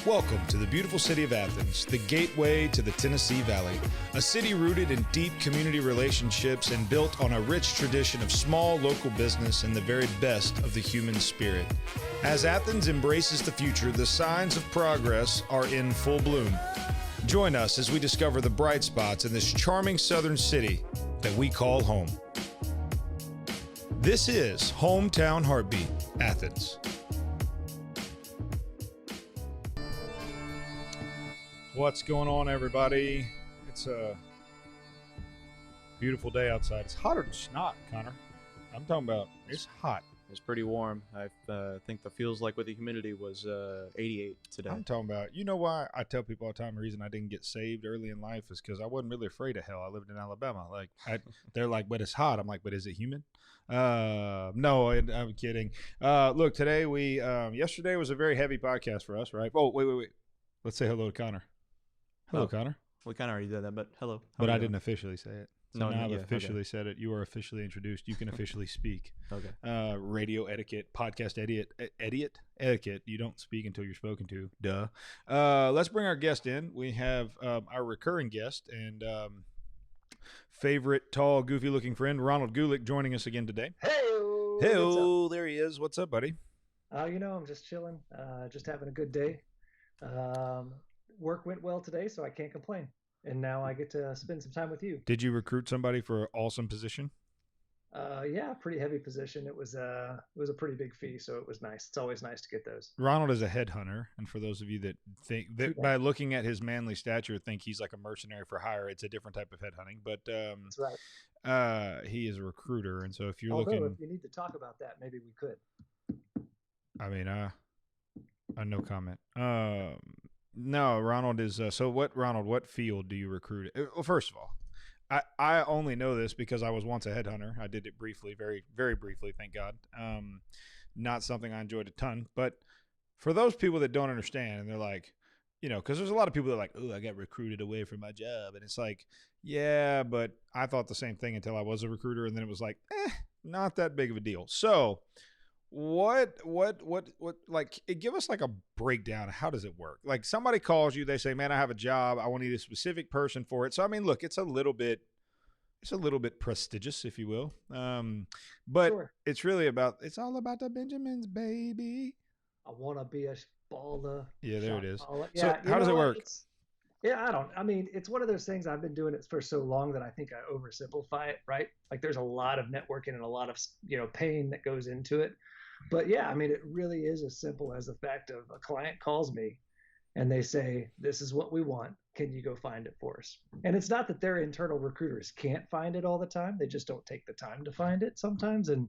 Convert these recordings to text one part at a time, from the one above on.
Welcome to the beautiful city of Athens, the gateway to the Tennessee Valley, a city rooted in deep community relationships and built on a rich tradition of small local business and the very best of the human spirit. As Athens embraces the future, the signs of progress are in full bloom. Join us as we discover the bright spots in this charming southern city that we call home. This is Hometown Heartbeat, Athens. What's going on, everybody? It's a beautiful day outside. It's hotter than snot, Connor. I'm talking about it's hot. It's pretty warm. I think the feels like with the humidity was 88 today. I'm talking about, you know why I tell people all the time the reason I didn't get saved early in life is because I wasn't really afraid of hell. I lived in Alabama. They're like, but it's hot. I'm like, but is it humid? No, I'm kidding. Look, today yesterday was a very heavy podcast for us, right? Oh, wait. Let's say hello to Connor. Hello, Connor. We kind of already did that, but hello. But I didn't officially say it. So No, now I've yeah, officially said it. You are officially introduced. You can officially speak. Okay. Radio etiquette, podcast etiquette. You don't speak until you're spoken to. Duh. Let's bring our guest in. We have our recurring guest and favorite tall, goofy-looking friend, Ronald Gulick, joining us again today. Hey, there he is. What's up, buddy? I'm just chilling, just having a good day. Work went well today, so I can't complain. And now I get to spend some time with you. Did you recruit somebody for an awesome position? Yeah, pretty heavy position. It was a pretty big fee, so it was nice. It's always nice to get those. Ronald is a headhunter, and for those of you that think that by looking at his manly stature, think he's like a mercenary for hire, it's a different type of headhunting. But that's right. He is a recruiter, and so if you're if looking, you need to talk about that, maybe we could. I mean, no comment. No, Ronald is. So what, Ronald? What field do you recruit? Well, first of all, I only know this because I was once a headhunter. I did it briefly, very, very briefly, thank God. Not something I enjoyed a ton. But for those people that don't understand, and they're like, because there's a lot of people that are like, oh, I got recruited away from my job. And it's like, yeah, but I thought the same thing until I was a recruiter. And then it was like, not that big of a deal. So what give us like a breakdown. How does it work? Like somebody calls you, they say, man, I have a job. I want to need a specific person for it. So, I mean, look, it's a little bit prestigious, if you will. But sure. It's all about the Benjamins, baby. I want to be a baller. Yeah, there it is. Yeah, so how does it work? It's one of those things. I've been doing it for so long that I think I oversimplify it, right? Like there's a lot of networking and a lot of, pain that goes into it. But yeah, I mean, it really is as simple as the fact of a client calls me and they say, this is what we want. Can you go find it for us? And it's not that their internal recruiters can't find it all the time. They just don't take the time to find it sometimes. And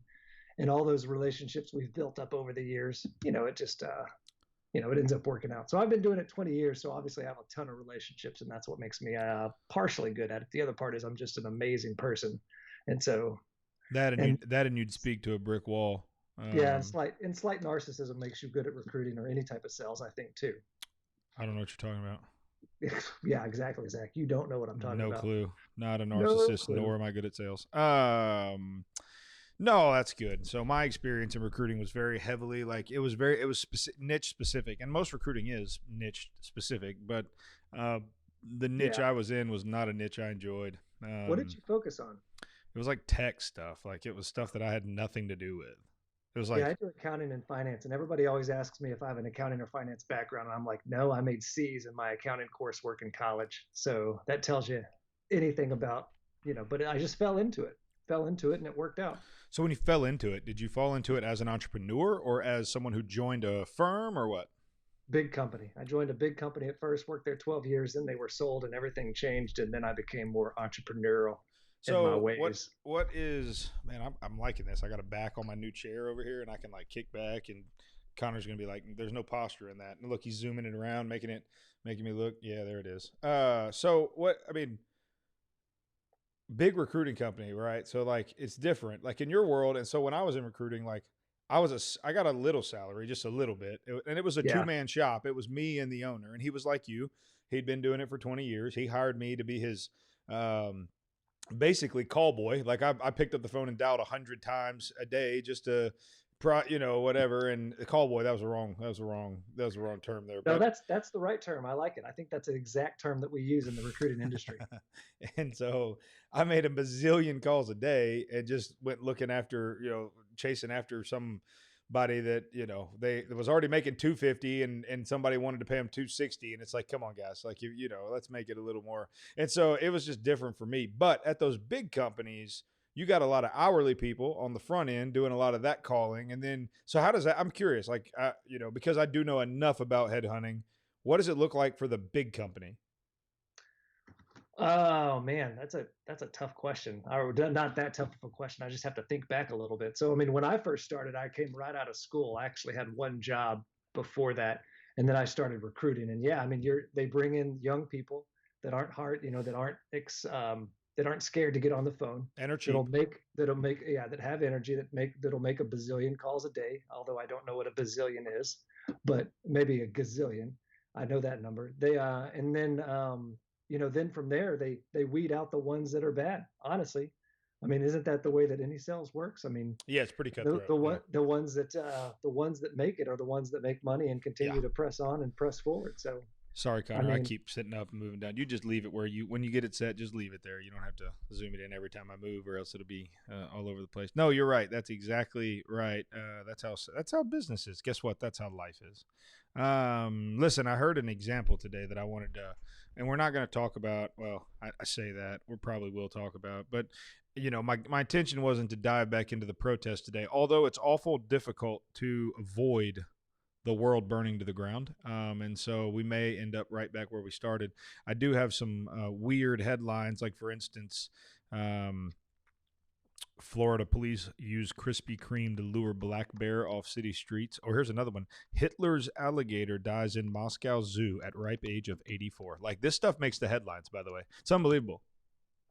all those relationships we've built up over the years, it just, it ends up working out. So I've been doing it 20 years. So obviously I have a ton of relationships and that's what makes me partially good at it. The other part is I'm just an amazing person. And so you'd speak to a brick wall. Yeah, and slight narcissism makes you good at recruiting or any type of sales, I think, too. I don't know what you're talking about. Yeah, exactly, Zach. You don't know what I'm talking about. No clue. Not a narcissist, nor am I good at sales. No, that's good. So my experience in recruiting was very heavily niche specific, and most recruiting is niche specific. But the niche I was in was not a niche I enjoyed. What did you focus on? It was like tech stuff. Like it was stuff that I had nothing to do with. It was like, I do accounting and finance, and everybody always asks me if I have an accounting or finance background. And I'm like, no, I made C's in my accounting coursework in college. So that tells you anything about, but I just fell into it and it worked out. So when you fell into it, did you fall into it as an entrepreneur or as someone who joined a firm or what? Big company. I joined a big company at first, worked there 12 years, then they were sold and everything changed. And then I became more entrepreneurial. So what is, man, I'm liking this. I got a back on my new chair over here and I can like kick back and Connor's going to be like, there's no posture in that. And look, he's zooming it around, making me look. Yeah, there it is. Big recruiting company, right? So like it's different like in your world. And so when I was in recruiting, like I got a little salary, just a little bit. And it was a two-man shop. It was me and the owner. And he was like you. He'd been doing it for 20 years. He hired me to be his, basically call boy. Like I picked up the phone and dialed 100 times a day just to whatever. And the call boy, that was wrong. That was the wrong term there. No, But that's the right term. I like it. I think that's an exact term that we use in the recruiting industry. and so I made a bazillion calls a day and just went looking after, chasing after somebody that, they was already making 250 and somebody wanted to pay them 260. And it's like, come on, guys, like, let's make it a little more. And so it was just different for me. But at those big companies, you got a lot of hourly people on the front end doing a lot of that calling. And then, so how does that, I'm curious, like, because I do know enough about headhunting, what does it look like for the big company? Oh man, that's a tough question. Or not that tough of a question. I just have to think back a little bit. So I mean, when I first started, I came right out of school. I actually had one job before that, and then I started recruiting. And yeah, I mean, they bring in young people that aren't hard, that aren't scared to get on the phone. And are cheap. That have energy that'll make a bazillion calls a day. Although I don't know what a bazillion is, but maybe a gazillion. I know that number. And then then from there they weed out the ones that are bad. Honestly, I mean, isn't that the way that any sales works? I mean, Yeah, it's pretty the cutthroat. the Yeah. one the ones that make it are the ones that make money and continue Yeah. to press on and press forward. So Sorry, I Connor. I mean, keep sitting up and moving down. You just leave it when you get it set, just leave it there. You don't have to zoom it in every time I move, or else it'll be all over the place. No, you're right. That's exactly right. That's how business is. Guess what? That's how life is. Listen, I heard an example today that I wanted to, and we're not going to talk about. Well, I say that we probably will talk about, but my intention wasn't to dive back into the protest today. Although it's awful difficult to avoid the world burning to the ground. And so we may end up right back where we started. I do have some weird headlines, like, for instance, Florida police use Krispy Kreme to lure black bear off city streets. Oh, here's another one. Hitler's alligator dies in Moscow zoo at ripe age of 84. Like, this stuff makes the headlines, by the way. It's unbelievable.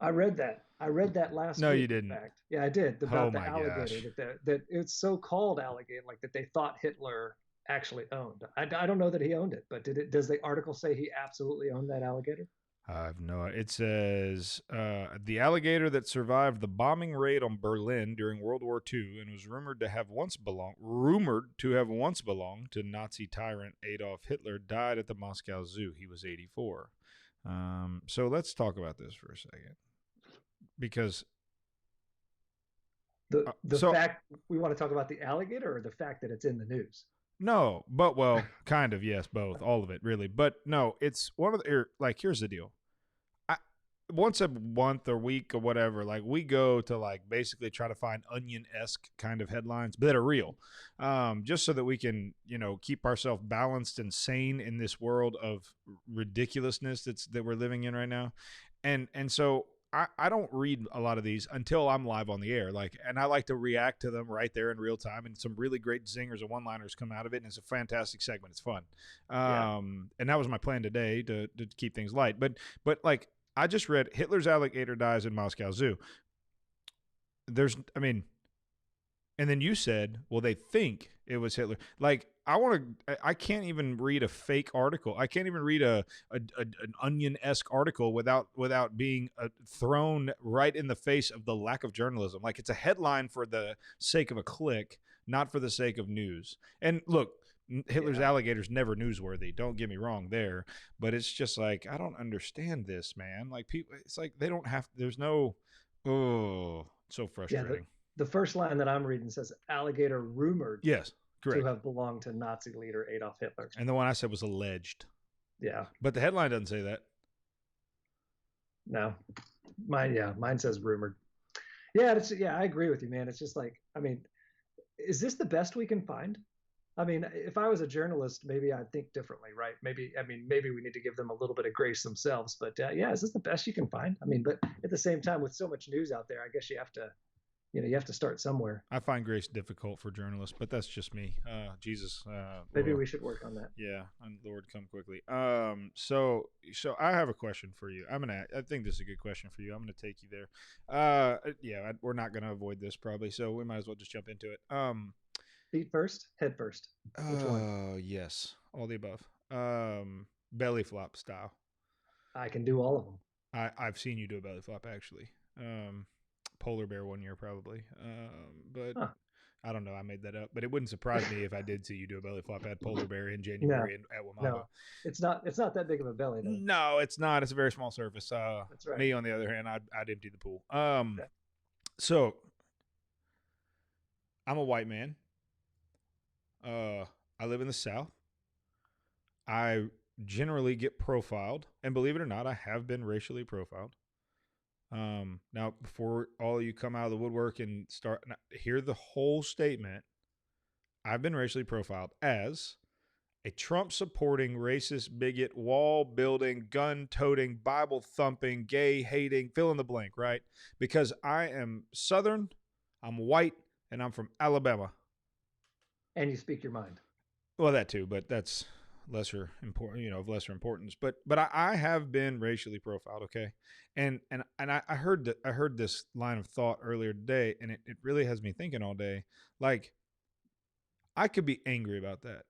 I read that. I read that last No, week. you didn't. In fact, yeah, I did Oh about the my alligator gosh. that it's so called alligator, like that they thought Hitler actually owned. I don't know that he owned it, but does the article say he absolutely owned that alligator? I have no. It says the alligator that survived the bombing raid on Berlin during World War II and was rumored to have once belonged to Nazi tyrant Adolf Hitler died at the Moscow Zoo. He was 84. So let's talk about this for a second, because The fact we want to talk about the alligator or the fact that it's in the news. no, but well, kind of, yes, both, all of it, really. But no, it's one of the, like, here's the deal. Once a month or week or whatever, like, we go to, like, basically try to find Onion-esque kind of headlines that are real, just so that we can, keep ourselves balanced and sane in this world of ridiculousness that we're living in right now. And so I don't read a lot of these until I'm live on the air, like, and I like to react to them right there in real time. And some really great zingers and one-liners come out of it, and it's a fantastic segment. It's fun, Yeah. and that was my plan today to keep things light. But like, I just read Hitler's alligator dies in Moscow Zoo. I mean, and then you said, well, they think it was Hitler. Like, I can't even read a fake article. I can't even read an Onion-esque article without being thrown right in the face of the lack of journalism. Like, it's a headline for the sake of a click, not for the sake of news. And look, Hitler's alligator's never newsworthy. Don't get me wrong there, but it's just like, I don't understand this, man. Like, people, it's like they don't have. There's no. Oh, so Yeah. frustrating. The first line that I'm reading says alligator rumored Yes, to correct. have belonged to Nazi leader Adolf Hitler. And the one I said was alleged. Yeah. But the headline doesn't say that. No. Mine says rumored. Yeah, I agree with you, man. It's just like, I mean, is this the best we can find? I mean, if I was a journalist, maybe I'd think differently, right? Maybe we need to give them a little bit of grace themselves. But yeah, is this the best you can find? I mean, but at the same time, with so much news out there, I guess you have to start somewhere. I find grace difficult for journalists, but that's just me. Jesus. Maybe we should work on that. Yeah, and Lord, come quickly. So I have a question for you. I think this is a good question for you. I'm gonna take you there. Yeah, we're not gonna avoid this probably, so we might as well just jump into it. Feet first, head first. Which one? Yes, all the above. Belly flop style. I can do all of them. I've seen you do a belly flop, actually. Polar bear one year probably. But Huh. I don't know. I made that up, but it wouldn't surprise me if I did see you do a belly flop at polar bear in No, January at Wamaba. no, it's not that big of a belly though. No, it's not. It's a very small surface. That's right. Me on the other hand, I'd empty the pool. Okay. So I'm a white man. I live in the South. I generally get profiled, and believe it or not, I have been racially profiled. Now, before all of you come out of the woodwork and start hear the whole statement, I've been racially profiled as a Trump supporting, racist, bigot, wall building, gun toting, Bible thumping, gay hating, fill in the blank, right? Because I am Southern, I'm white, and I'm from Alabama. And you speak your mind. Well, that too, but that's lesser important, of lesser importance. But I have been racially profiled, okay? And I heard this line of thought earlier today, and it really has me thinking all day. Like, I could be angry about that.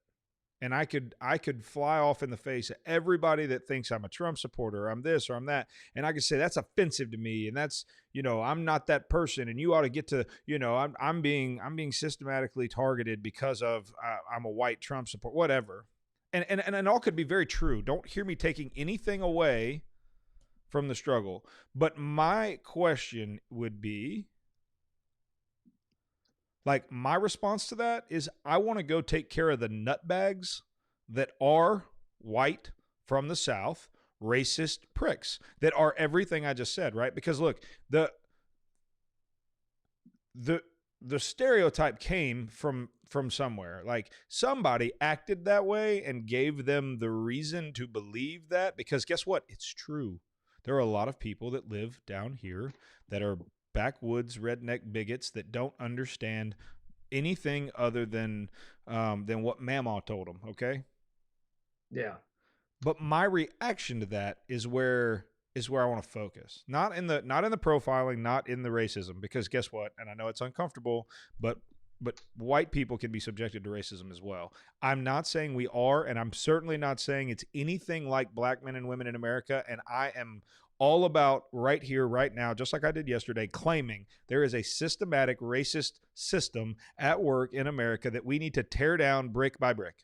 And I could fly off in the face of everybody that thinks I'm a Trump supporter, or I'm this or I'm that, and I could say that's offensive to me, and that's I'm not that person, and you ought to get to I'm being systematically targeted because of I'm a white Trump supporter, whatever, and all could be very true. Don't hear me taking anything away from the struggle, but my question would be, like, my response to that is I want to go take care of the nutbags that are white from the South, racist pricks that are everything I just said, right? Because look, the stereotype came from somewhere. Like, somebody acted that way and gave them the reason to believe that, because guess what? It's true. There are a lot of people that live down here that are backwoods redneck bigots that don't understand anything other than what Mama told them. Okay. Yeah. But my reaction to that is where I want to focus. Not in the profiling, not in the racism, because guess what? And I know it's uncomfortable, but white people can be subjected to racism as well. I'm not saying we are, and I'm certainly not saying it's anything like black men and women in America. And I am all about right here, right now, just like I did yesterday, claiming there is a systematic racist system at work in America that we need to tear down brick by brick.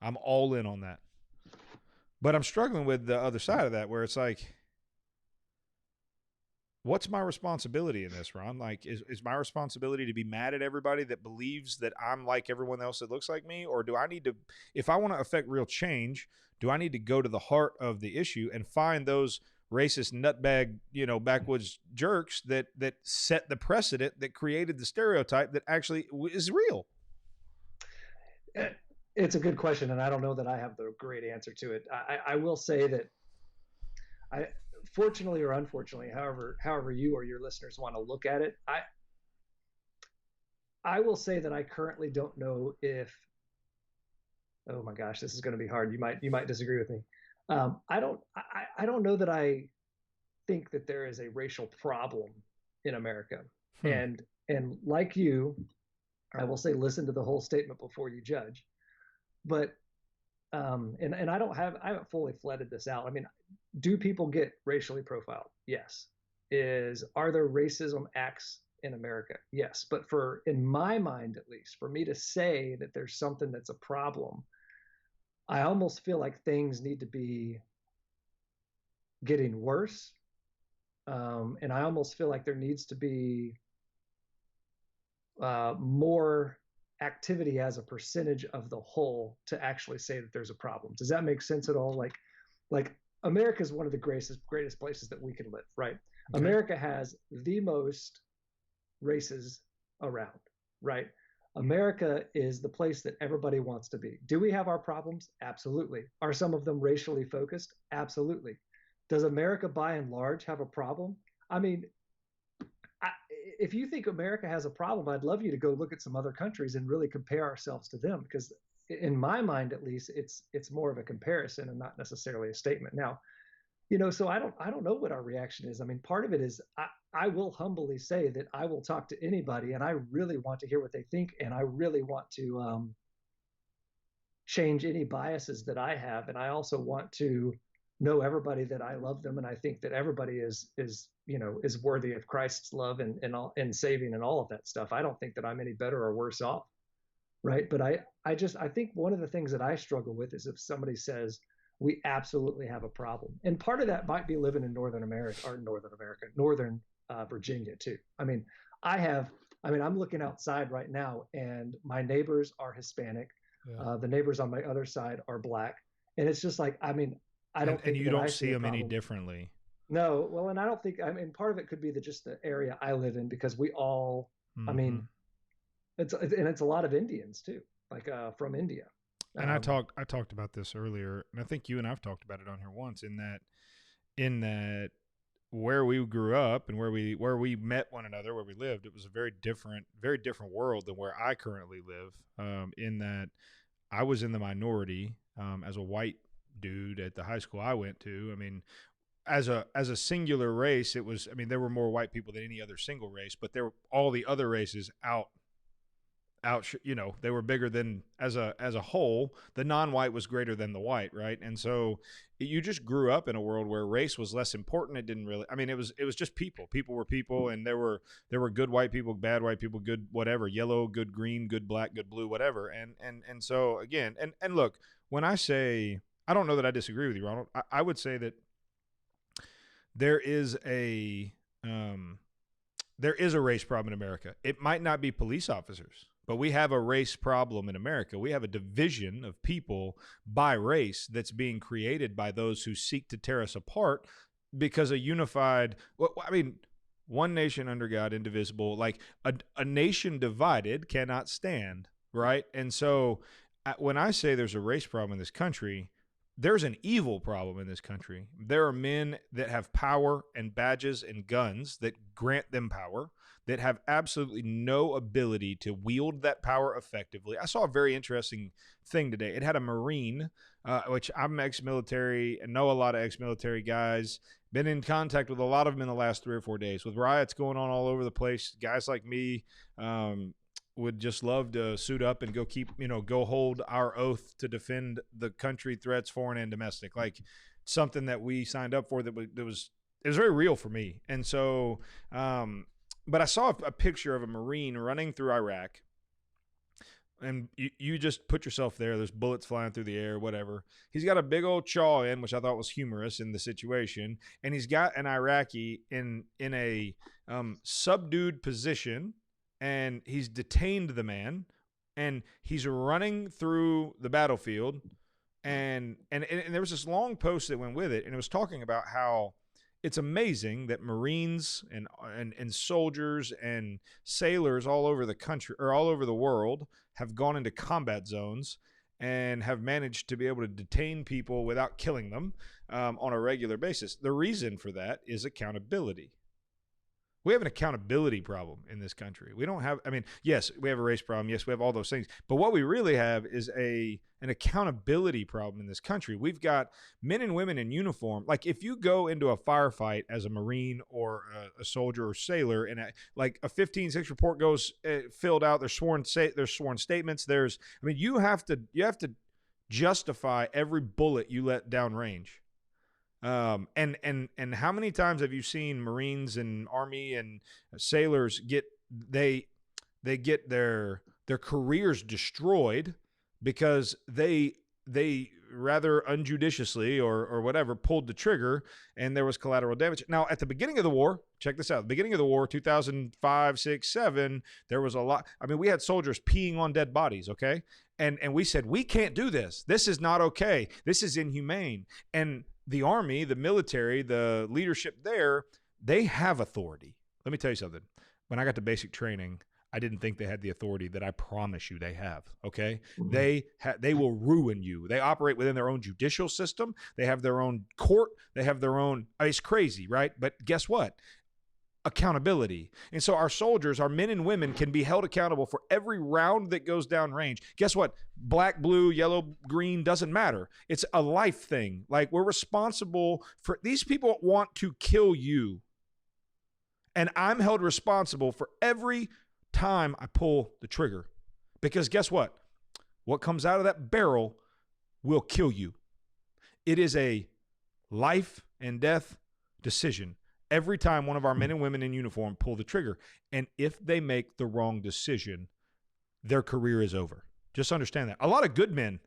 I'm all in on that. But I'm struggling with the other side of that, where it's like, what's my responsibility in this, Ron? Like, is my responsibility to be mad at everybody that believes that I'm like everyone else that looks like me? Or do I need to, if I want to affect real change, do I need to go to the heart of the issue and find those racist nutbag, backwoods jerks that set the precedent, that created the stereotype that actually is real? It's a good question, and I don't know that I have the great answer to it. I will say that fortunately or unfortunately, however you or your listeners want to look at it, I will say that I currently don't know if, oh my gosh, this is going to be hard. You might disagree with me. I don't know that I think that there is a racial problem in America. And like you, I will say, listen to the whole statement before you judge. But and I haven't fully flooded this out. I mean, do people get racially profiled? Yes. Are there racism acts in America? Yes. But in my mind, at least, for me to say that there's something that's a problem, I almost feel like things need to be getting worse. And I almost feel like there needs to be more activity as a percentage of the whole to actually say that there's a problem. Does that make sense at all? Like America is one of the greatest places that we can live, right? Okay. America has the most races around, right? America is the place that everybody wants to be. Do we have our problems? Absolutely. Are some of them racially focused? Absolutely. Does America by and large have a problem? I mean, if you think America has a problem, I'd love you to go look at some other countries and really compare ourselves to them, because in my mind, at least, it's more of a comparison and not necessarily a statement. Now, so I don't know what our reaction is. I mean, part of it is I will humbly say that I will talk to anybody, and I really want to hear what they think, and I really want to change any biases that I have, and I also want to know everybody that I love them, and I think that everybody is worthy of Christ's love and all and saving and all of that stuff. I don't think that I'm any better or worse off, right? But I think one of the things that I struggle with is if somebody says we absolutely have a problem, and part of that might be living in Northern Virginia too. I mean, I have. I mean, I'm looking outside right now, and my neighbors are Hispanic. Yeah. The neighbors on my other side are black, and it's just like, I mean, I And don't think you that don't I see see a them any problem. differently. No, well, and I don't think, I mean, part of it could be just the area I live in because we all, I Mm-hmm. mean, it's a lot of Indians too, like from India. And Um, I talked about this earlier, and I think you and I've talked about it on here once. In that where we grew up and where we met one another, where we lived, it was a very different world than where I currently live. In that I was in the minority as a white dude at the high school I went to. I mean, as a singular race, it was. I mean, there were more white people than any other single race, but there were all the other races they were bigger than as a whole. The non-white was greater than the white, right? And so you just grew up in a world where race was less important. It didn't really. I mean, it was just people were people, and there were good white people, bad white people, good whatever, yellow, good green, good black, good blue, whatever. And so again, and look, when I say, I don't know that I disagree with you, Ronald. I would say that there is a um, there is a race problem in America. It might not be police officers, but we have a race problem in America. We have a division of people by race that's being created by those who seek to tear us apart because a unified, well, I mean, one nation under God, indivisible, like a nation divided cannot stand, right? And so when I say there's a race problem in this country, there's an evil problem in this country. There are men that have power and badges and guns that grant them power that have absolutely no ability to wield that power effectively. I saw a very interesting thing today. It had a Marine, which I'm ex-military and know a lot of ex-military guys. Been in contact with a lot of them in the last 3 or 4 days with riots going on all over the place. Guys like me, would just love to suit up and go hold our oath to defend the country, threats foreign and domestic, like something that we signed up for. It was very real for me. And so but I saw a picture of a Marine running through Iraq, and you just put yourself there. There's bullets flying through the air, whatever. He's got a big old chaw in, which I thought was humorous in the situation, and he's got an Iraqi in a subdued position, and he's detained the man, and he's running through the battlefield, and there was this long post that went with it, and it was talking about how it's amazing that Marines and soldiers and sailors all over the country or all over the world have gone into combat zones and have managed to be able to detain people without killing them on a regular basis. The reason for that is accountability. We have an accountability problem in this country. We don't have, I mean, yes, we have a race problem. Yes, we have all those things. But what we really have is an accountability problem in this country. We've got men and women in uniform. Like if you go into a firefight as a Marine or a soldier or sailor, and like a 15-6 report goes filled out, there's sworn statements. I mean, you have to justify every bullet you let downrange. And how many times have you seen Marines and Army and sailors get their careers destroyed because they rather unjudiciously or whatever pulled the trigger and there was collateral damage. Now at the beginning of the war, check this out. The beginning of the war, 2005, 6, 7, there was a lot. I mean, we had soldiers peeing on dead bodies, okay? And we said, we can't do this. This is not okay. This is inhumane. And the Army, the military, the leadership there, they have authority. Let me tell you something. When I got to basic training, I didn't think they had the authority that I promise you they have. Okay, they will ruin you. They operate within their own judicial system. They have their own court. They have their own. It's crazy, right? But guess what? Accountability. And so our soldiers, our men and women, can be held accountable for every round that goes down range. Guess what? Black, blue, yellow, green doesn't matter. It's a life thing. Like we're responsible for these people want to kill you. And I'm held responsible for every time I pull the trigger. Because guess what? What comes out of that barrel will kill you. It is a life and death decision every time one of our men and women in uniform pull the trigger. And if they make the wrong decision, their career is over. Just understand that. A lot of good men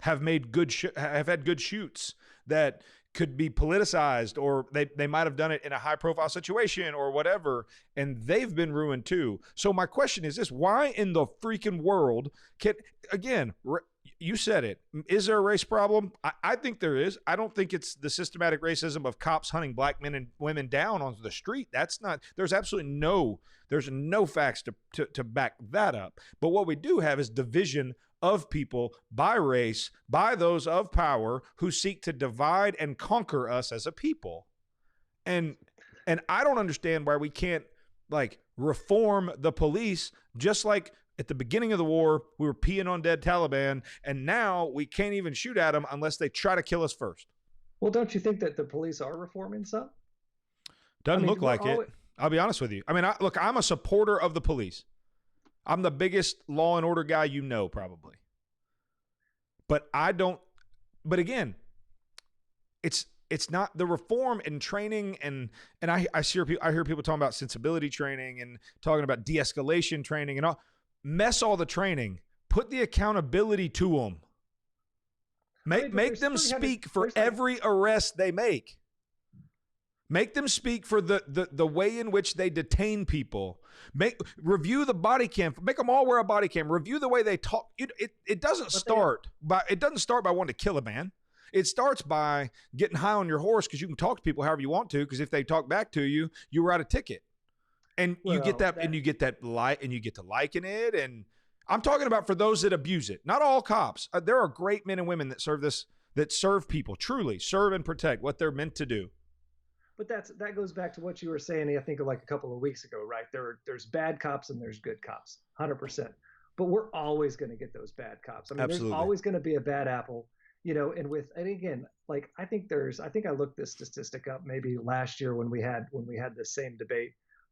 have made have had good shoots that could be politicized, or they might have done it in a high profile situation or whatever, and they've been ruined too. So my question is this: why in the freaking world you said it. Is there a race problem? I think there is. I don't think it's the systematic racism of cops hunting black men and women down on the street. That's not, there's absolutely there's no facts to back that up. But what we do have is division of people by race, by those of power who seek to divide and conquer us as a people. And I don't understand why we can't reform the police, just like at the beginning of the war, we were peeing on dead Taliban, and now we can't even shoot at them unless they try to kill us first. Well, don't you think that the police are reforming some? Doesn't look like it. I'll be honest with you. I mean, I'm a supporter of the police. I'm the biggest law and order guy probably. But again, it's not the reform and training, and I hear people talking about sensibility training and talking about de-escalation training and all. Mess all the training. Put the accountability to them. Make them speak for every arrest they make. Make them speak for the way in which they detain people. Review the body cam. Make them all wear a body cam. Review the way they talk. It doesn't start by wanting to kill a man. It starts by getting high on your horse because you can talk to people however you want to. Because if they talk back to you, you write a ticket. And you get to liken it. And I'm talking about for those that abuse it. Not all cops. There are great men and women that serve people, truly serve and protect what they're meant to do. But that goes back to what you were saying, I think, like a couple of weeks ago, right? There's bad cops and there's good cops, 100%. But we're always going to get those bad cops. I mean, Absolutely. There's always going to be a bad apple, and again, I think I looked this statistic up maybe last year when we had the same debate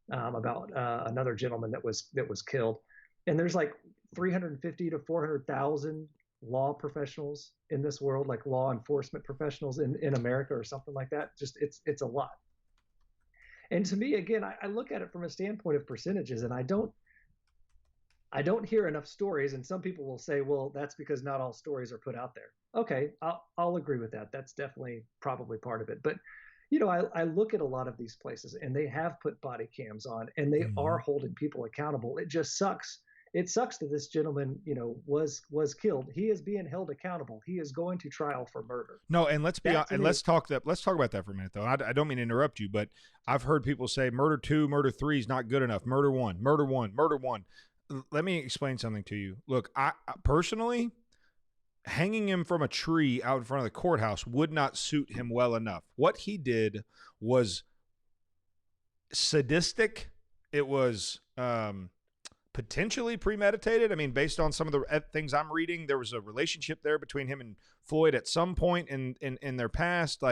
about another gentleman that was killed, and there's 350 to 400,000 law professionals in this world, like law enforcement professionals in America or something like that. Just it's a lot. And to me, again, I look at it from a standpoint of percentages, and I don't hear enough stories. And some people will say, well, that's because not all stories are put out there. Okay, I'll agree with that. That's definitely probably part of it. But I look at a lot of these places, and they have put body cams on, and they are holding people accountable. It just sucks. It sucks that this gentleman, was killed. He is being held accountable. He is going to trial for murder. No, and let's talk about that for a minute, though. I don't mean to interrupt you, but I've heard people say murder 2, murder 3 is not good enough. Murder 1. Let me explain something to you. Look, I personally, hanging him from a tree out in front of the courthouse would not suit him well enough. What he did was sadistic. It was potentially premeditated. I mean, based on some of the things I'm reading, there was a relationship there between him and Floyd at some point in their past.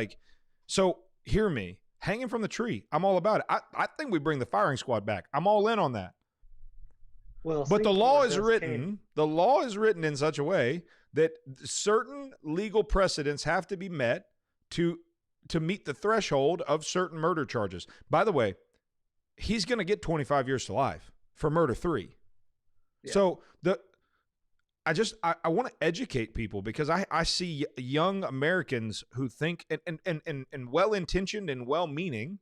So hear me. Hanging from the tree, I'm all about it. I think we bring the firing squad back. I'm all in on that. Well, but the law is written. The law is written in such a way that certain legal precedents have to be met to meet the threshold of certain murder charges. By the way, he's going to get 25 years to life for murder 3. Yeah. So I want to educate people, because I see young Americans who think and well-intentioned and well-meaning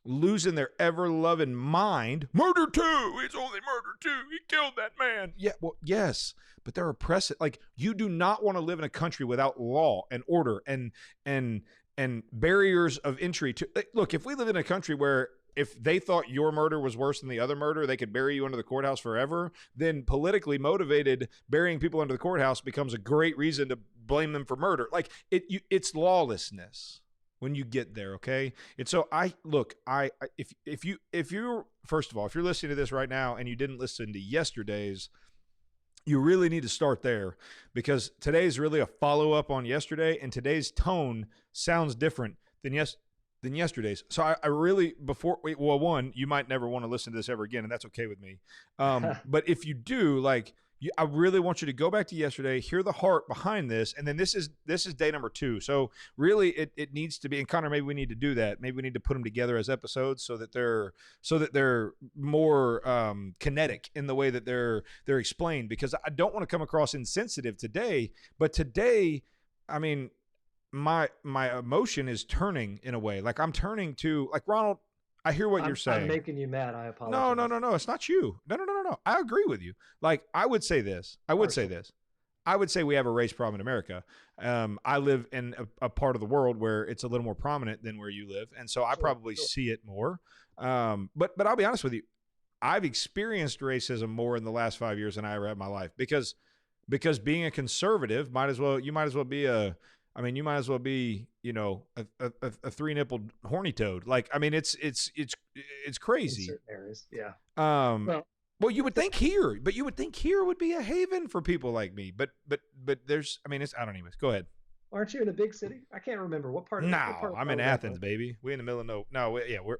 losing their ever-loving mind. Murder 2. It's only murder 2. He killed that man. Yeah, well, yes, but there are precedent. You do not want to live in a country without law and order and barriers of entry. Look, if we live in a country where if they thought your murder was worse than the other murder, they could bury you under the courthouse forever, then politically motivated burying people under the courthouse becomes a great reason to blame them for murder. It's lawlessness when you get there, okay? And so if you're first of all, if you're listening to this right now and you didn't listen to yesterday's, you really need to start there, because today's really a follow-up on yesterday, and today's tone sounds different than yesterday's. So I really, one, you might never want to listen to this ever again, and that's okay with me. But if you do, I really want you to go back to yesterday, hear the heart behind this, and then this is day number 2. So really, it needs to be. And Connor, maybe we need to do that. Maybe we need to put them together as episodes so that they're more kinetic in the way that they're explained. Because I don't want to come across insensitive today, but today, I mean, my emotion is turning in a way. Like I'm turning to like Ronald. I hear what you're saying. I'm making you mad. I apologize. No. It's not you. No. I agree with you. Like I would say this. I would say we have a race problem in America. I live in a part of the world where it's a little more prominent than where you live, and so I probably see it more. But I'll be honest with you. I've experienced racism more in the last 5 years than I ever have in my life because being a conservative you might as well be a 3-nippled horny toad. Like, I mean, it's crazy. In certain areas, yeah. Well, you would think here would be a haven for people like me, but there's, I mean, it's, I don't even, go ahead. Aren't you in a big city? I can't remember what part. I'm in Athens, baby. We in the middle of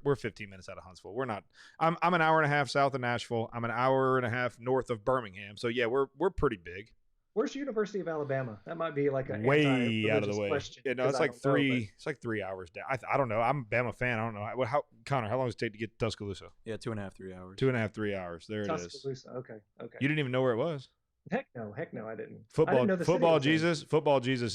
we're 15 minutes out of Huntsville. We're not. I'm an hour and a half south of Nashville. I'm an hour and a half north of Birmingham. So yeah, we're pretty big. Where's University of Alabama? That might be like a way out of the way. Question, yeah, no, it's like it's like 3 hours down. I don't know. I'm a Bama fan. I don't know. Connor, how long does it take to get to Tuscaloosa? Yeah, 2.5, 3 hours. 2.5, 3 hours. There it is. Tuscaloosa. Okay. You didn't even know where it was? Heck no, I didn't. Football Jesus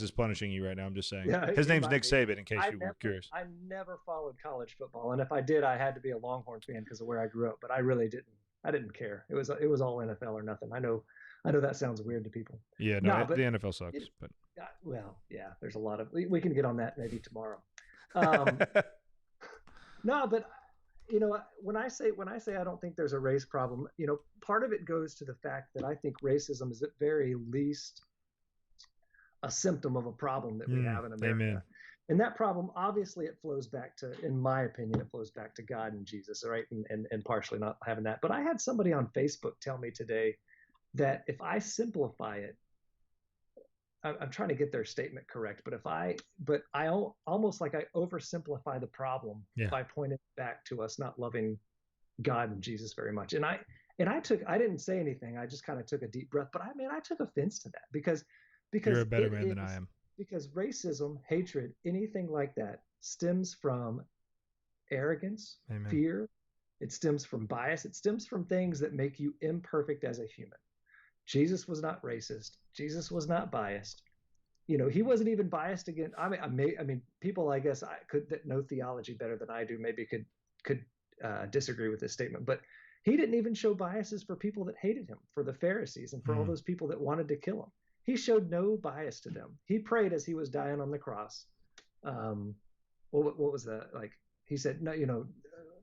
is punishing you right now. I'm just saying. Yeah, his name's Nick Saban. In case you were curious. I never followed college football, and if I did, I had to be a Longhorn fan because of where I grew up. But I really didn't. I didn't care. It was all NFL or nothing. I know that sounds weird to people. Yeah, no, the NFL sucks. But well, yeah, there's a lot of. We can get on that maybe tomorrow. No, but when I say I don't think there's a race problem, part of it goes to the fact that I think racism is at very least a symptom of a problem that we have in America. Amen. And that problem, obviously, it flows back to, in my opinion, it flows back to God and Jesus, right? And partially not having that. But I had somebody on Facebook tell me today that if I simplify it, I'm trying to get their statement correct, but I almost like I oversimplify the problem by pointing back to us not loving God and Jesus very much. And I didn't say anything. I just kind of took a deep breath, but I took offense to that because you're a better man than I am. Because racism, hatred, anything like that stems from arrogance, Amen. Fear. It stems from bias. It stems from things that make you imperfect as a human. Jesus was not racist. Jesus was not biased. He wasn't even biased against. I mean, people, I guess, that know theology better than I do, maybe could disagree with this statement. But he didn't even show biases for people that hated him, for the Pharisees, and for all those people that wanted to kill him. He showed no bias to them. He prayed as he was dying on the cross. What was that like? He said, "No,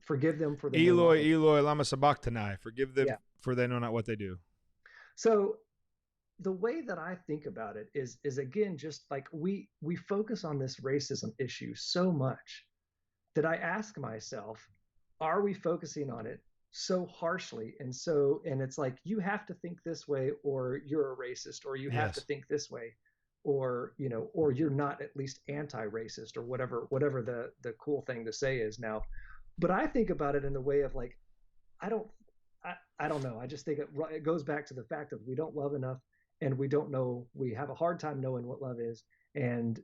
forgive them for the Eloi, Eloi, lama sabachthani. Forgive them, for they know not what they do." So the way that I think about it is again, just like we focus on this racism issue so much that I ask myself, are we focusing on it so harshly? And it's like, you have to think this way or you're a racist, or you have to think this way, or you're not at least anti-racist, or whatever the cool thing to say is now. But I think about it in the way of like, I don't know. I just think it goes back to the fact that we don't love enough, and we have a hard time knowing what love is. And,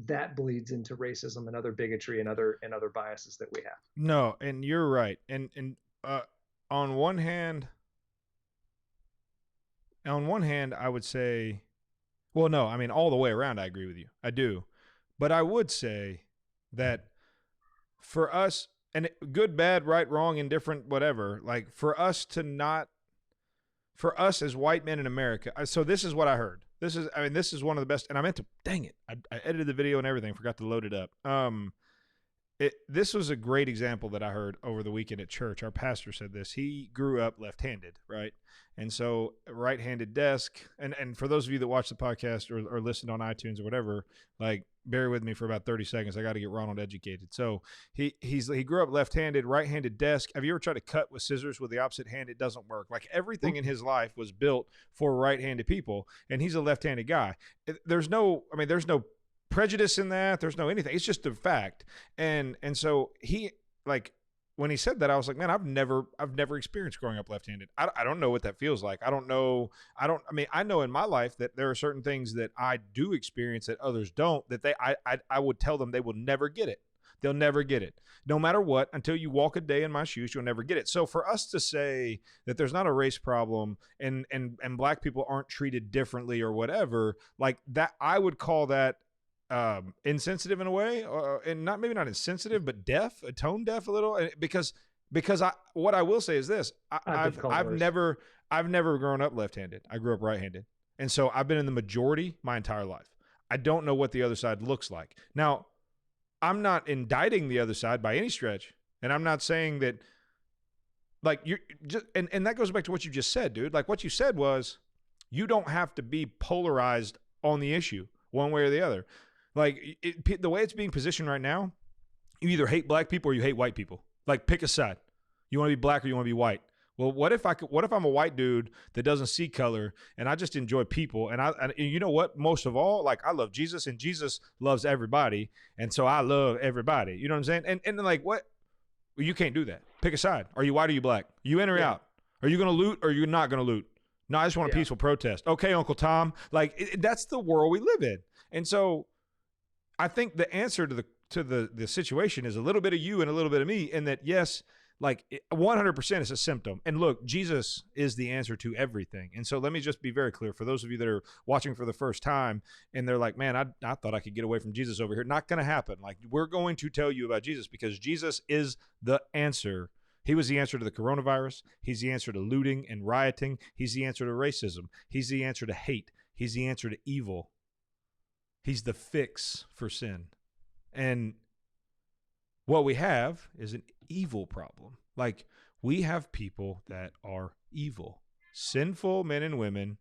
that bleeds into racism and other bigotry and other biases that we have. No, and you're right. And on one hand, I would say, well, no, I mean, all the way around, I agree with you. I do. But I would say that for us, and good, bad, right, wrong, indifferent, whatever, like for us as white men in America. So this is what I heard. This is one of the best, and I meant to, dang it, I edited the video and everything, forgot to load it up. This was a great example that I heard over the weekend at church. Our pastor said this. He grew up left-handed, right? And so right-handed desk, and for those of you that watch the podcast or listen on iTunes or whatever, like, bear with me for about 30 seconds. I got to get Ronald educated. So he grew up left-handed, right-handed desk. Have you ever tried to cut with scissors with the opposite hand? It doesn't work. Like, everything in his life was built for right-handed people, and he's a left-handed guy. There's no prejudice in that. There's no anything. It's just a fact. And so he, like, when he said that, I was like, man, I've never experienced growing up left-handed. I don't know what that feels like. I don't know. I mean, I know in my life that there are certain things that I do experience that others don't, that I would tell them they will never get it. They'll never get it. No matter what, until you walk a day in my shoes, you'll never get it. So for us to say that there's not a race problem and black people aren't treated differently or whatever, like that, I would call that insensitive in a way, and not maybe not insensitive, but deaf, tone deaf a little, because what I will say is this: I've never grown up left-handed. I grew up right-handed, and so I've been in the majority my entire life. I don't know what the other side looks like. Now, I'm not indicting the other side by any stretch, and I'm not saying that like you're just, and that goes back to what you just said, dude. Like what you said was, you don't have to be polarized on the issue one way or the other. Like the way it's being positioned right now, you either hate black people or you hate white people. Like pick a side. You want to be black or you want to be white. Well, what if I'm a white dude that doesn't see color and I just enjoy people and you know what? Most of all, like I love Jesus and Jesus loves everybody, and so I love everybody. You know what I'm saying? And like what? Well, you can't do that. Pick a side. Are you white or are you black? Are you in or out? Are you going to loot or are you not going to loot? No, I just want a peaceful protest. Okay, Uncle Tom. Like that's the world we live in, and so I think the answer to the situation is a little bit of you and a little bit of me, and that yes. Like 100% is a symptom. And look, Jesus is the answer to everything. And so let me just be very clear for those of you that are watching for the first time and they're like, man, I thought I could get away from Jesus over here. Not going to happen. Like we're going to tell you about Jesus because Jesus is the answer. He was the answer to the coronavirus. He's the answer to looting and rioting. He's the answer to racism. He's the answer to hate. He's the answer to evil. He's the fix for sin. And what we have is an evil problem. Like we have people that are evil, sinful men and women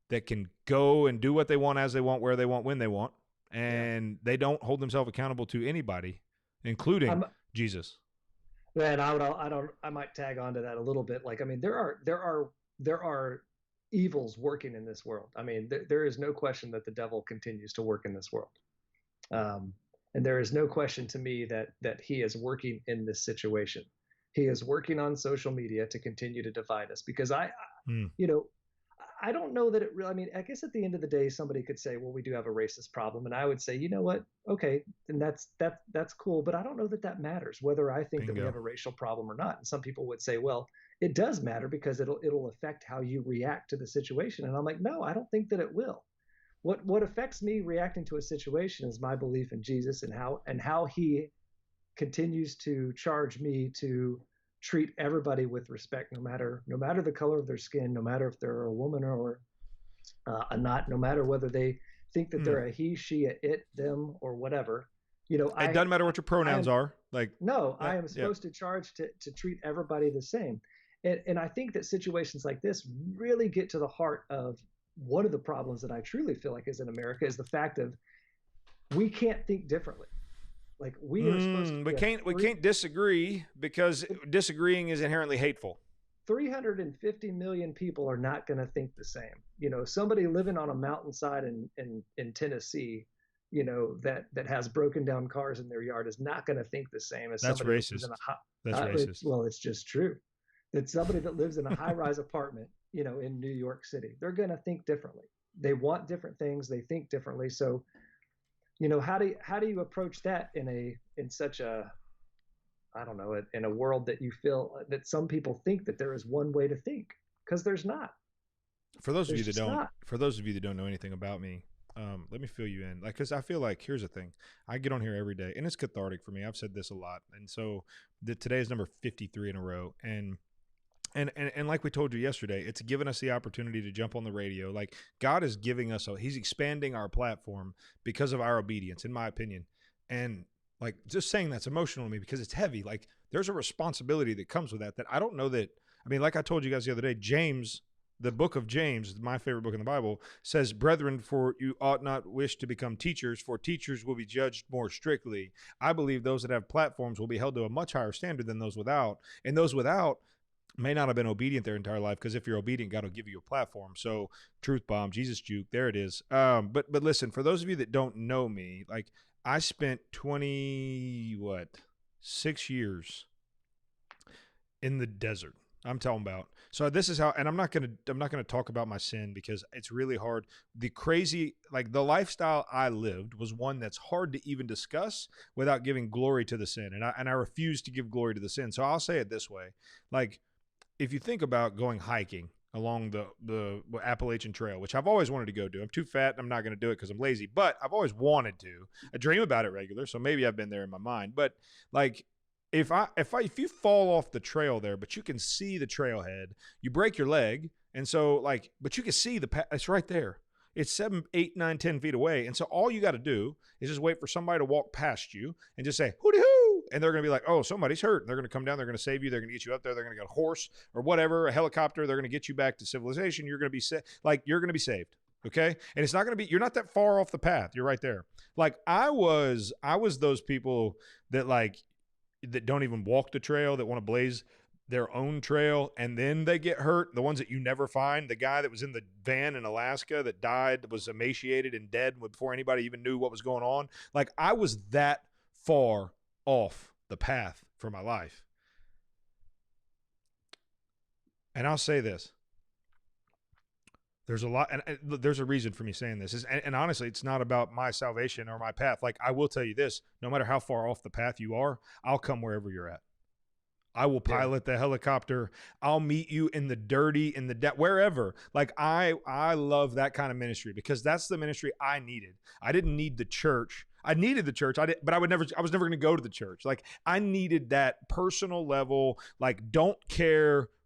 that can go and do what they want, as they want, where they want, when they want, and they don't hold themselves accountable to anybody, including Jesus. And I might tag on to that a little bit. Like, I mean, there are evils working in this world. I mean, there is no question that the devil continues to work in this world. And there is no question to me that he is working in this situation. He is working on social media to continue to divide us because you know, I don't know that it really, I mean, I guess at the end of the day, somebody could say, well, we do have a racist problem. And I would say, you know what? Okay. And that's cool. But I don't know that that matters whether I think that we have a racial problem or not. And some people would say, well, it does matter because it'll affect how you react to the situation. And I'm like, no, I don't think that it will. What affects me reacting to a situation is my belief in Jesus and how he continues to charge me to treat everybody with respect, no matter the color of their skin, no matter if they're a woman or a not, no matter whether they think that they're a he, she, a it, them, or whatever. You know, it doesn't matter what your pronouns are. Like no, I am supposed to charge to treat everybody the same. And I think that situations like this really get to the heart of one of the problems that I truly feel like is in America is the fact of we can't think differently. Like we are supposed to. We can't disagree because disagreeing is inherently hateful. 350 million people are not going to think the same. You know, somebody living on a mountainside in Tennessee, you know, that has broken down cars in their yard is not going to think the same as that's somebody racist. That's racist. Well, it's just true. That somebody that lives in a high-rise apartment, you know, in New York City, they're going to think differently. They want different things. They think differently. So, you know, how do you approach that in such a, I don't know, in a world that you feel that some people think that there is one way to think, because there's not. For those of you that don't know anything about me, let me fill you in. Like, because I feel like here's the thing: I get on here every day, and it's cathartic for me. I've said this a lot, and so today is number 53 in a row, and like we told you yesterday, it's given us the opportunity to jump on the radio. Like God is giving us, he's expanding our platform because of our obedience, in my opinion. And like just saying that's emotional to me because it's heavy. Like there's a responsibility that comes with that I don't know that, I mean, like I told you guys the other day, James, the book of James, my favorite book in the Bible, says, brethren, for you ought not wish to become teachers, for teachers will be judged more strictly. I believe those that have platforms will be held to a much higher standard than those without. And those without may not have been obedient their entire life, because if you're obedient, God will give you a platform. So truth bomb, Jesus juke, there it is. But listen, for those of you that don't know me, like I spent 6 years in the desert. I'm talking about. So this is how, and I'm not gonna talk about my sin because it's really hard. The crazy, like the lifestyle I lived was one that's hard to even discuss without giving glory to the sin, and I refuse to give glory to the sin. So I'll say it this way: like if you think about going hiking along the Appalachian Trail, which I've always wanted to go do. I'm too fat and I'm not going to do it because I'm lazy, but I've always wanted to. I dream about it regular, so maybe I've been there in my mind. But like if you fall off the trail there, but you can see the trailhead, you break your leg, and so like, but you can see the path. It's right there. It's 7, 8, 9, 10 feet away, and so all you got to do is just wait for somebody to walk past you and just say hooty hoo, and they're going to be like, oh, somebody's hurt. And they're going to come down. They're going to save you. They're going to get you up there. They're going to get a horse or whatever, a helicopter. They're going to get you back to civilization. You're going to be you're going to be saved. Okay, and it's not going to be. You're not that far off the path. You're right there. Like I was those people that that don't even walk the trail, that want to blaze their own trail, and then they get hurt. The ones that you never find. The guy that was in the van in Alaska that died, was emaciated and dead before anybody even knew what was going on. Like I was that far off the path for my life. And I'll say this. There's a lot, and there's a reason for me saying this. And honestly, it's not about my salvation or my path. Like I will tell you this, no matter how far off the path you are, I'll come wherever you're at. I will pilot the helicopter. I'll meet you in the dirty, in the wherever. Like I love that kind of ministry because that's the ministry I needed. I didn't need the church. I needed the church. But I was never going to go to the church. Like I needed that personal level, like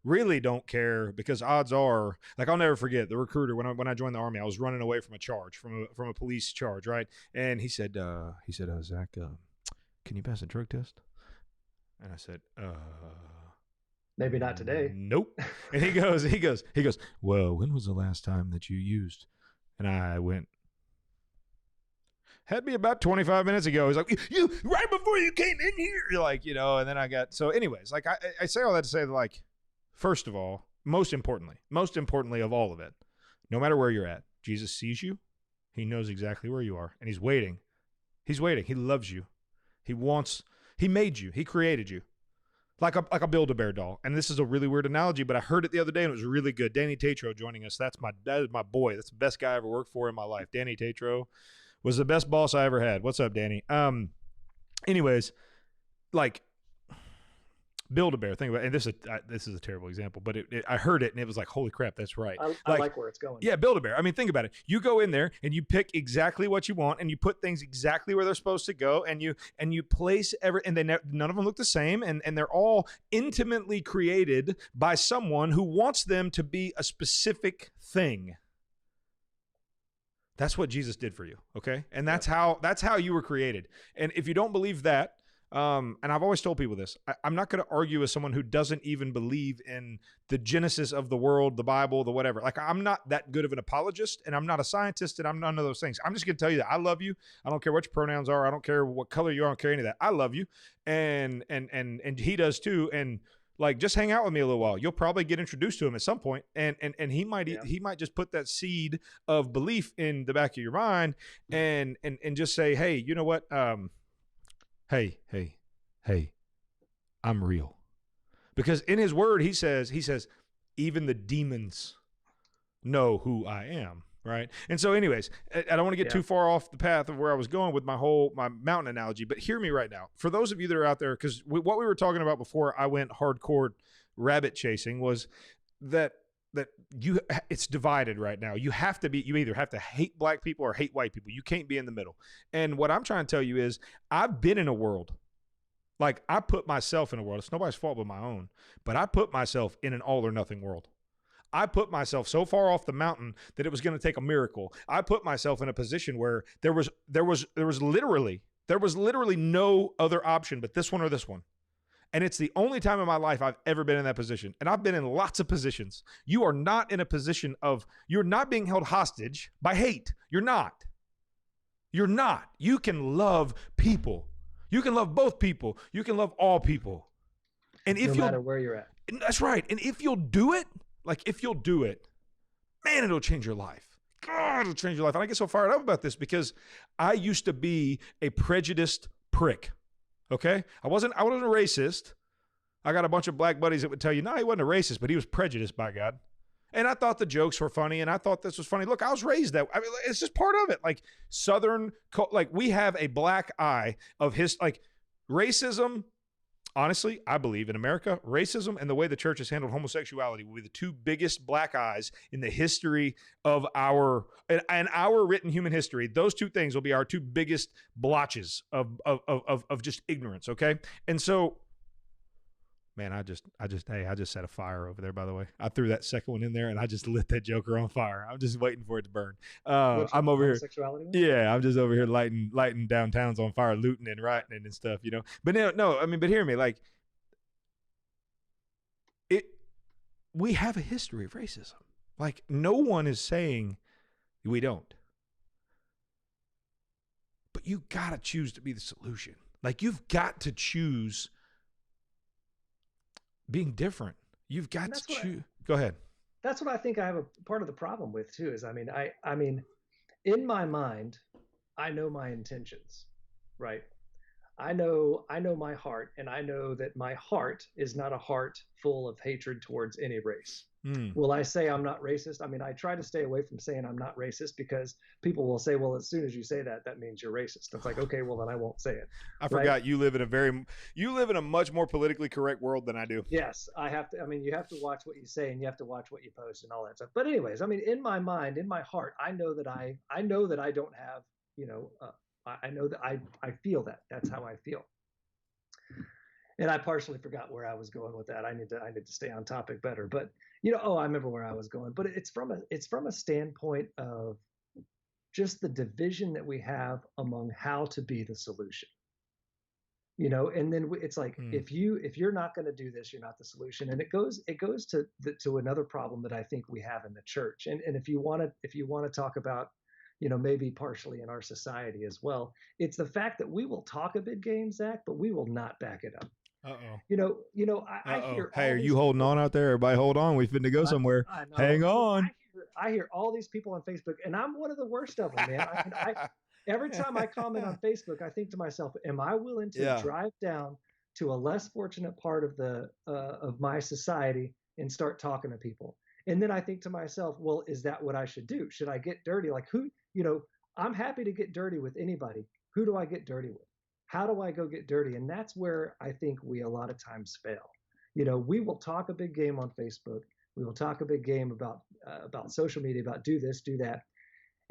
really don't care, because odds are, like I'll never forget the recruiter when I joined the Army. I was running away from a charge, from a police charge, right? And he said, Zach, can you pass a drug test? And I said, maybe not today. Nope. And he goes, well, when was the last time that you used? And I went, had me about 25 minutes ago. He's like, you right before you came in here. You're like, and then so anyways, like I say all that to say that, like, first of all, most importantly of all of it, no matter where you're at, Jesus sees you. He knows exactly where you are, and he's waiting. He's waiting. He loves you. He made you. He created you. Like a Build-A-Bear doll. And this is a really weird analogy, but I heard it the other day and it was really good. Danny Tatro joining us. That is my boy. That's the best guy I ever worked for in my life. Danny Tatro was the best boss I ever had. What's up, Danny? Anyways, like Build-A-Bear. Think about it. And this is a terrible example, but I heard it and it was like, holy crap, that's right. I like where it's going. Yeah, Build-A-Bear. I mean, think about it. You go in there and you pick exactly what you want, and you put things exactly where they're supposed to go, and you place and none of them look the same, and they're all intimately created by someone who wants them to be a specific thing. That's what Jesus did for you, okay? And that's how you were created. And if you don't believe that, and I've always told people this, I'm not going to argue with someone who doesn't even believe in the genesis of the world, the Bible, the whatever. Like, I'm not that good of an apologist, and I'm not a scientist, and I'm none of those things. I'm just going to tell you that I love you. I don't care what your pronouns are. I don't care what color you are. I don't care any of that. I love you, and he does too. And like, just hang out with me a little while. You'll probably get introduced to him at some point, and he might just put that seed of belief in the back of your mind, and just say, hey, you know what? Hey, I'm real. Because in his word, he says, even the demons know who I am, right? And so anyways, I don't want to get too far off the path of where I was going with my mountain analogy, but hear me right now. For those of you that are out there, because what we were talking about before I went hardcore rabbit chasing was that it's divided right now. You either have to hate black people or hate white people. You can't be in the middle. And what I'm trying to tell you is I've been in a world, like I put myself in a world. It's nobody's fault but my own, but I put myself in an all or nothing world. I put myself so far off the mountain that it was going to take a miracle. I put myself in a position where there was literally no other option but this one or this one. And it's the only time in my life I've ever been in that position. And I've been in lots of positions. You are not in a position you're not being held hostage by hate. You're not. You're not. You can love people. You can love both people. You can love all people. And if no matter where you're at. That's right. And if you'll do it, man, it'll change your life. God, it'll change your life. And I get so fired up about this because I used to be a prejudiced prick. Okay? I wasn't a racist. I got a bunch of black buddies that would tell you, no, he wasn't a racist, but he was prejudiced by God. And I thought the jokes were funny, and I thought this was funny. Look, I was raised that way. I mean, it's just part of it. Like Southern, like we have a black eye of his, like racism. Honestly, I believe in America, racism and the way the church has handled homosexuality will be the two biggest black eyes in the history of our written human history. Those two things will be our two biggest blotches of just ignorance. Okay, and so. Man, I just set a fire over there, by the way. I threw that second one in there and I just lit that joker on fire. I'm just waiting for it to burn. I'm over here. Yeah, I'm just over here lighting downtowns on fire, looting and rioting and stuff, you know. But no, I mean, but hear me, like we have a history of racism. Like no one is saying we don't. But you gotta choose to be the solution. Like you've got to choose being different. You've got to choose. Go ahead. That's what I think I have a part of the problem with too. Is I mean, in my mind, I know my intentions, right? I know my heart, and I know that my heart is not a heart full of hatred towards any race. Will I say I'm not racist? I mean, I try to stay away from saying I'm not racist because people will say, well, as soon as you say that, that means you're racist. It's like, okay, well, then I won't say it. I forgot you live in a much more politically correct world than I do. Yes, I have to. I mean, you have to watch what you say and you have to watch what you post and all that stuff. But anyways, I mean, in my mind, in my heart, I know that I don't have, you know, I know that I feel that. That's how I feel. And I partially forgot where I was going with that. I need to stay on topic better. But you know, I remember where I was going. But it's from a standpoint of just the division that we have among how to be the solution. You know, and then it's like if you're not going to do this, you're not the solution. And it goes to another problem that I think we have in the church. And if you want to talk about, you know, maybe partially in our society as well, it's the fact that we will talk a big game, Zach, but we will not back it up. You know, I hear. Hey, are you holding on out there? Everybody, hold on. We finna go somewhere. Hang on. I hear all these people on Facebook, and I'm one of the worst of them, man. Every time I comment on Facebook, I think to myself, "Am I willing to drive down to a less fortunate part of my society and start talking to people?" And then I think to myself, "Well, is that what I should do? Should I get dirty? Like who? You know, I'm happy to get dirty with anybody. Who do I get dirty with? How do I go get dirty?" And that's where I think we a lot of times fail. You know, we will talk a big game on Facebook. We will talk a big game about social media, about do this, do that.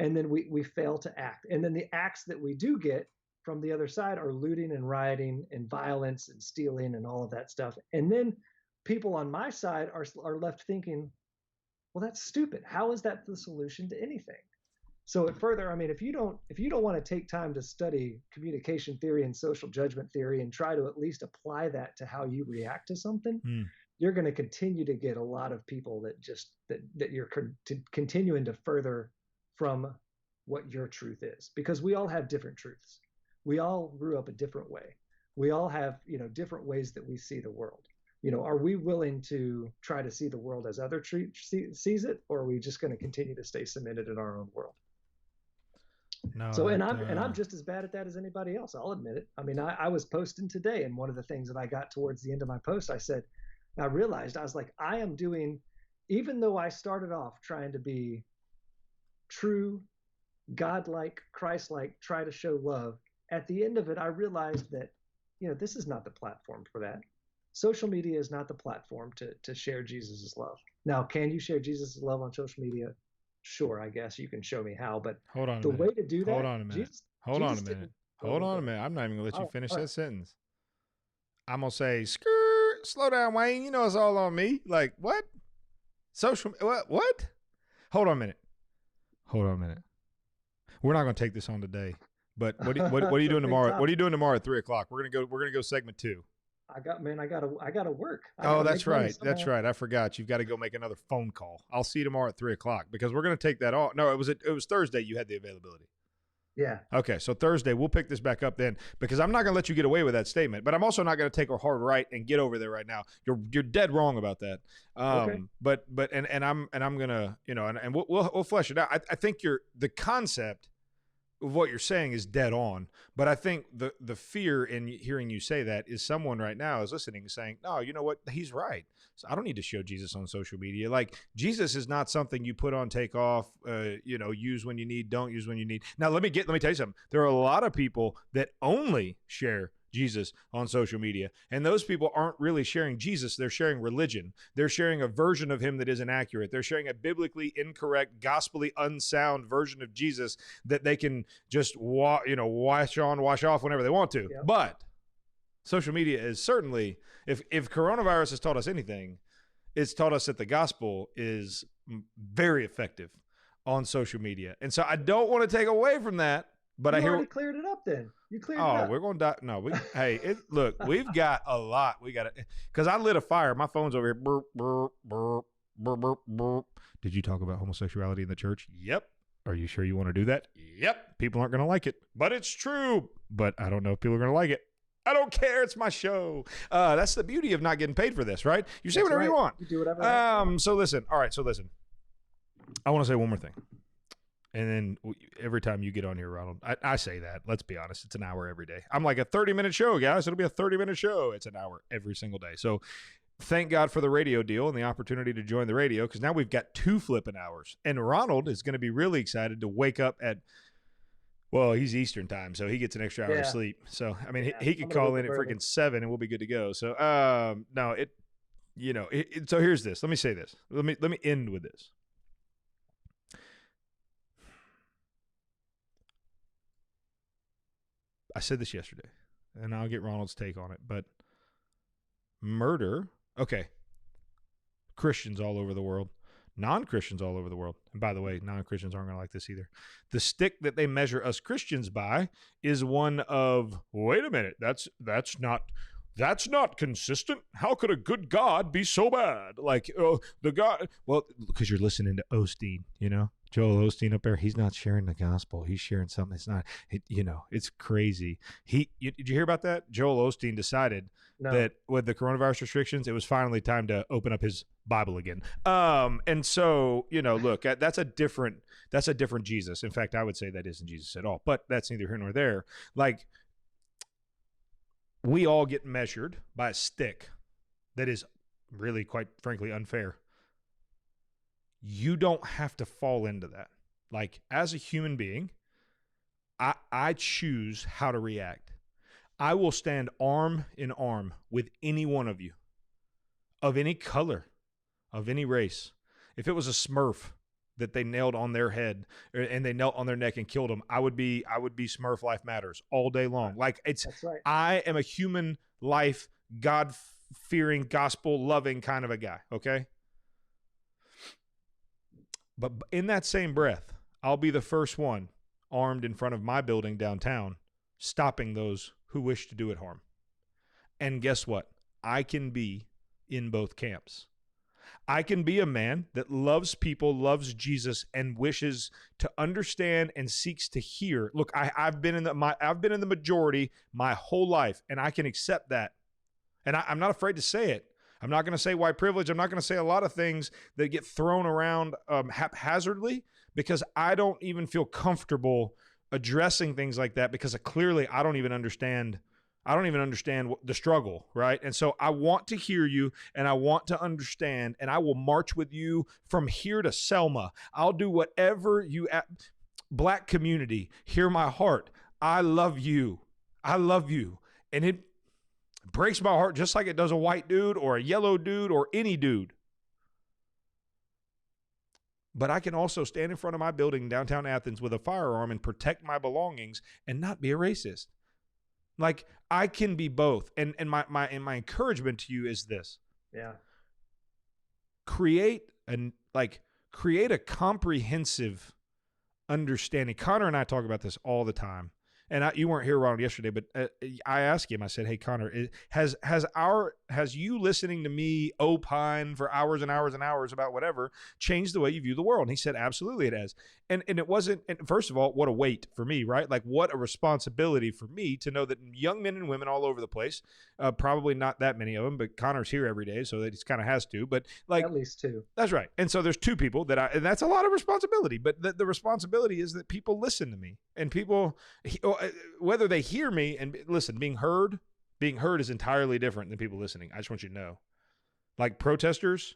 And then we fail to act. And then the acts that we do get from the other side are looting and rioting and violence and stealing and all of that stuff. And then people on my side are left thinking, well, that's stupid. How is that the solution to anything? So further, I mean, if you don't want to take time to study communication theory and social judgment theory and try to at least apply that to how you react to something, you're going to continue to get a lot of people that you're continuing to further from what your truth is, because we all have different truths. We all grew up a different way. We all have, you know, different ways that we see the world. You know, are we willing to try to see the world as other sees it, or are we just going to continue to stay cemented in our own world? No. So, and I'm just as bad at that as anybody else. I'll admit it. I mean, I was posting today, and one of the things that I got towards the end of my post, I realized I was like, I am doing, even though I started off trying to be true, godlike, Christ-like, try to show love. At the end of it, I realized that, you know, this is not the platform for that. Social media is not the platform to share Jesus' love. Now, can you share Jesus' love on social media? Sure, I guess you can show me how, but hold on the way to do that. Hold on a minute. Hold on a minute. I'm not even gonna let you finish that sentence. I'm gonna say, skirt, slow down, Wayne. You know it's all on me. Like what? Social what? Hold on a minute. We're not gonna take this on today. But what are you doing tomorrow? What are you doing tomorrow at 3:00? We're gonna go segment 2. I gotta work. That's right. That's right. I forgot. You've got to go make another phone call. I'll see you tomorrow at 3:00 because we're going to take that off. No, it was Thursday. You had the availability. Yeah. Okay. So Thursday we'll pick this back up then, because I'm not going to let you get away with that statement, but I'm also not going to take a hard right and get over there right now. You're dead wrong about that. Okay. But I'm going to, you know, and we'll flesh it out. I think the concept what you're saying is dead on. But I think the fear in hearing you say that is someone right now is listening and saying, no, you know what? He's right. So I don't need to show Jesus on social media. Like, Jesus is not something you put on, take off, use when you need, don't use when you need. Now, let me tell you something. There are a lot of people that only share Jesus on social media. And those people aren't really sharing Jesus. They're sharing religion. They're sharing a version of him that isn't accurate. They're sharing a biblically incorrect, gospelly unsound version of Jesus that they can just wash on, wash off whenever they want to. Yep. But social media is certainly, if coronavirus has taught us anything, it's taught us that the gospel is very effective on social media. And so I don't want to take away from that. But you already cleared it up then. You cleared it up. Oh, we're going to die. No, look, we've got a lot. We got it. Because I lit a fire. My phone's over here. Burp, burp, burp, burp, burp, burp. Did you talk about homosexuality in the church? Yep. Are you sure you want to do that? Yep. People aren't going to like it. But it's true. But I don't know if people are going to like it. I don't care. It's my show. That's the beauty of not getting paid for this, right? You say whatever you want. You do whatever. So listen. All right. So listen. I want to say one more thing. And then every time you get on here, Ronald, I say that. Let's be honest. It's an hour every day. I'm like a 30-minute show, guys. It'll be a 30-minute show. It's an hour every single day. So thank God for the radio deal and the opportunity to join the radio, because now we've got 2 flipping hours. And Ronald is going to be really excited to wake up at, well, he's Eastern time, so he gets an extra hour of sleep. So, I mean, he could call in at freaking 7 and we'll be good to go. So, so here's this. Let me say this. Let me end with this. I said this yesterday, and I'll get Ronald's take on it, but murder, okay, Christians all over the world, non-Christians all over the world, and by the way, non-Christians aren't going to like this either. The stick that they measure us Christians by is one of, wait a minute, that's not consistent. How could a good God be so bad? Like, the God, well, because you're listening to Osteen, Joel Osteen up there, he's not sharing the gospel. He's sharing something that's not, it's crazy. Did you hear about that? Joel Osteen decided that with the coronavirus restrictions, it was finally time to open up his Bible again. And so, look, that's a different Jesus. In fact, I would say that isn't Jesus at all, but that's neither here nor there. Like, we all get measured by a stick that is really, quite frankly, unfair. You don't have to fall into that. Like, as a human being, I choose how to react. I will stand arm in arm with any one of you, of any color, of any race. If it was a Smurf that they nailed on their head and they knelt on their neck and killed them, I would be Smurf Life Matters all day long. Like, that's right. I am a human life, God-fearing, gospel-loving kind of a guy, okay? But in that same breath, I'll be the first one armed in front of my building downtown, stopping those who wish to do it harm. And guess what? I can be in both camps. I can be a man that loves people, loves Jesus, and wishes to understand and seeks to hear. Look, I've been in the majority my whole life, and I can accept that. And I'm not afraid to say it. I'm not going to say white privilege. I'm not going to say a lot of things that get thrown around haphazardly, because I don't even feel comfortable addressing things like that, because clearly I don't even understand the struggle, right? And so I want to hear you, and I want to understand, and I will march with you from here to Selma. I'll do whatever Black community, hear my heart. I love you. I love you. And it breaks my heart just like it does a white dude or a yellow dude or any dude. But I can also stand in front of my building in downtown Athens with a firearm and protect my belongings and not be a racist. Like, I can be both. And my encouragement to you is this. Yeah. Create a comprehensive understanding. Connor and I talk about this all the time. And you weren't here, Ronald, yesterday, but I asked him, I said, hey, Connor, has our has you listening to me opine for hours and hours and hours about whatever changed the way you view the world? And he said, absolutely it has. And it wasn't, and first of all, what a weight for me, right? Like what a responsibility for me to know that young men and women all over the place, probably not that many of them, but Connor's here every day, so that he kind of has to, but like At least two. that's right. And so there's two people and that's a lot of responsibility, but the responsibility is that people listen to me, and people, whether they hear me and listen, being heard is entirely different than people listening. I just want you to know, like protesters,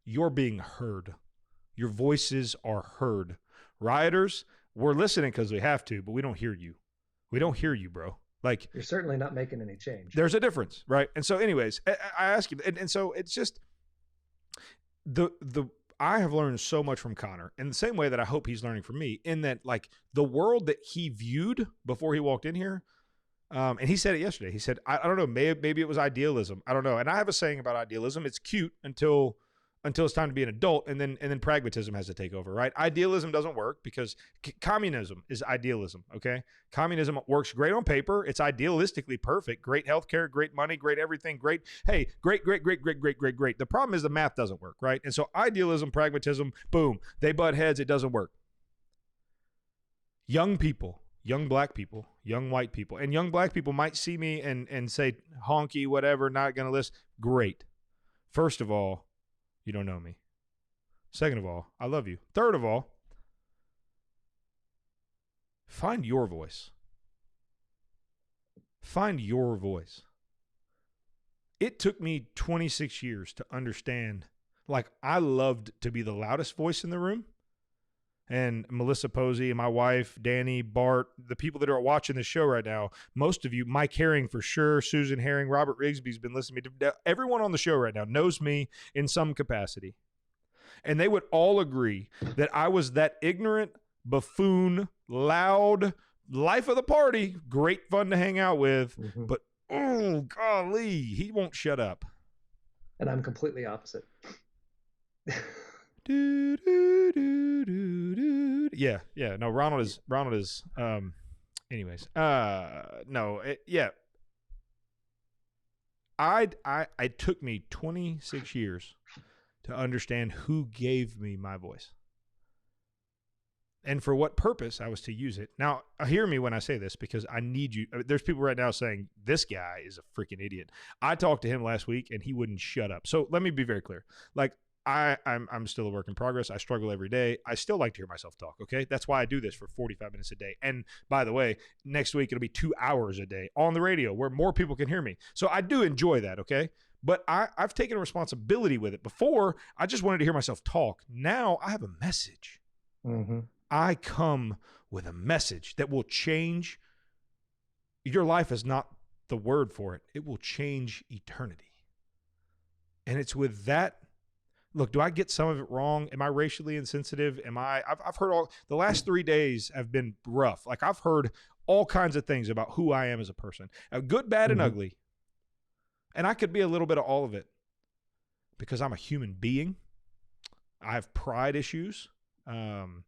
you're being heard. Your voices are heard. Rioters, we're listening because we have to, but we don't hear you. We don't hear you, bro. Like You're certainly not making any change. there's a difference, right? And so anyways, I ask you, and so it's just I have learned so much from Connor in the same way that I hope he's learning from me, in that like the world that he viewed before he walked in here. And he said it yesterday. He said, I don't know, maybe it was idealism. I don't know. And I have a saying about idealism. It's cute until it's time to be an adult, and then pragmatism has to take over, right? Idealism doesn't work because communism is idealism, okay? Communism works great on paper. It's idealistically perfect. Great healthcare, great money, great everything, great. Hey, great. The problem is the math doesn't work, right? And so idealism, pragmatism, boom, they butt heads. It doesn't work. Young people, young black people, young white people, and young black people might see me and say, honky, whatever, not going to listen. Great. First of all, you don't know me. Second of all, I love you. Third of all, find your voice. Find your voice. It took me 26 years to understand, like, I loved to be the loudest voice in the room. And Melissa Posey and my wife, Danny, Bart, the people that are watching this show right now, most of you, Mike Herring for sure, Susan Herring, Robert Rigsby's been listening to me. Everyone on the show right now knows me in some capacity. And they would all agree that I was that ignorant, buffoon, loud, life of the party, great fun to hang out with, but oh, golly, he won't shut up. And I'm completely opposite. Do, do, do, do, do. Yeah. No, Ronald is anyways. No, yeah. It took me 26 years to understand who gave me my voice and for what purpose I was to use it. Now, hear me when I say this, because I need you. There's people right now saying this guy is a freaking idiot. I talked to him last week and he wouldn't shut up. So let me be very clear. Like, I'm still a work in progress. I struggle every day. I still like to hear myself talk, okay? That's why I do this for 45 minutes a day. And by the way, next week it'll be 2 hours a day on the radio where more people can hear me. So I do enjoy that, okay? But I've taken a responsibility with it. Before, I just wanted to hear myself talk. Now I have a message. Mm-hmm. I come with a message that will change. Your life is not the word for it. It will change eternity. And it's with that. Look, do I get some of it wrong? Am I racially insensitive? I've heard the last 3 days have been rough. Like, I've heard all kinds of things about who I am as a person, good, bad, and ugly. And I could be a little bit of all of it because I'm a human being. I have pride issues. I'm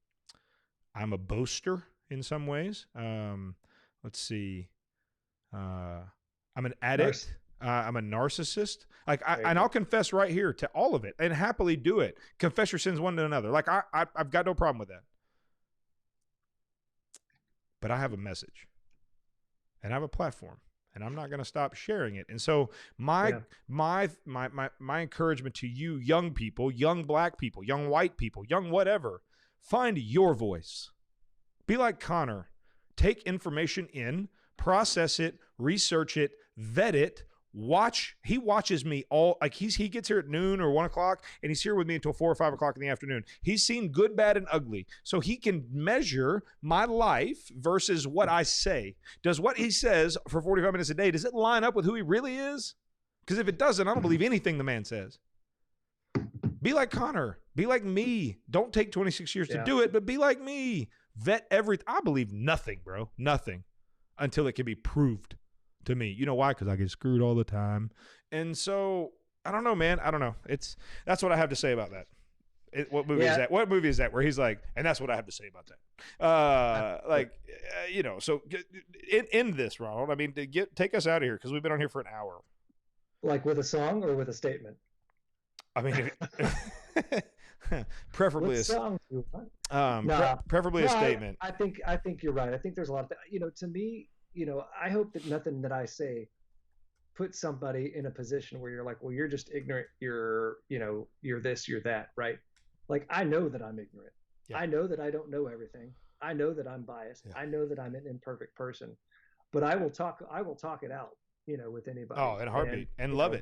a boaster in some ways. Let's see. I'm an addict. I'm a narcissist. Like, and I'll confess right here to all of it and happily do it. Confess your sins one to another. Like, I've got no problem with that. But I have a message and I have a platform, and I'm not going to stop sharing it. And so my encouragement to you, young people, young black people, young white people, young whatever, find your voice. Be like Connor. Take information in, process it, research it, vet it, he watches me all, like he gets here at noon or 1 o'clock and he's here with me until 4 or 5 o'clock in the afternoon. He's seen good, bad, and ugly. So he can measure my life versus what I say. Does what he says for 45 minutes a day, does it line up with who he really is? Because if it doesn't, I don't believe anything the man says. Be like Connor. Be like me. Don't take 26 years to do it, but be like me. Vet everything. I believe nothing, bro. Nothing until it can be proved to me. You know why? Because I get screwed all the time. And so, I don't know, man. I don't know. That's what I have to say about that. What movie is that? What movie is that where he's like, and that's what I have to say about that. So in this, Ronald, I mean, take us out of here because we've been on here for an hour. Like with a song or with a statement? I mean, preferably What a song do you want? Nah, preferably no, a statement. I think you're right. I think there's a lot of to me, I hope that nothing that I say puts somebody in a position where you're like, well, you're just ignorant. You're this, you're that, right? Like I know that I'm ignorant. Yeah. I know that I don't know everything. I know that I'm biased. Yeah. I know that I'm an imperfect person, but I will talk it out, with anybody. Oh, in a And heartbeat, and you love know,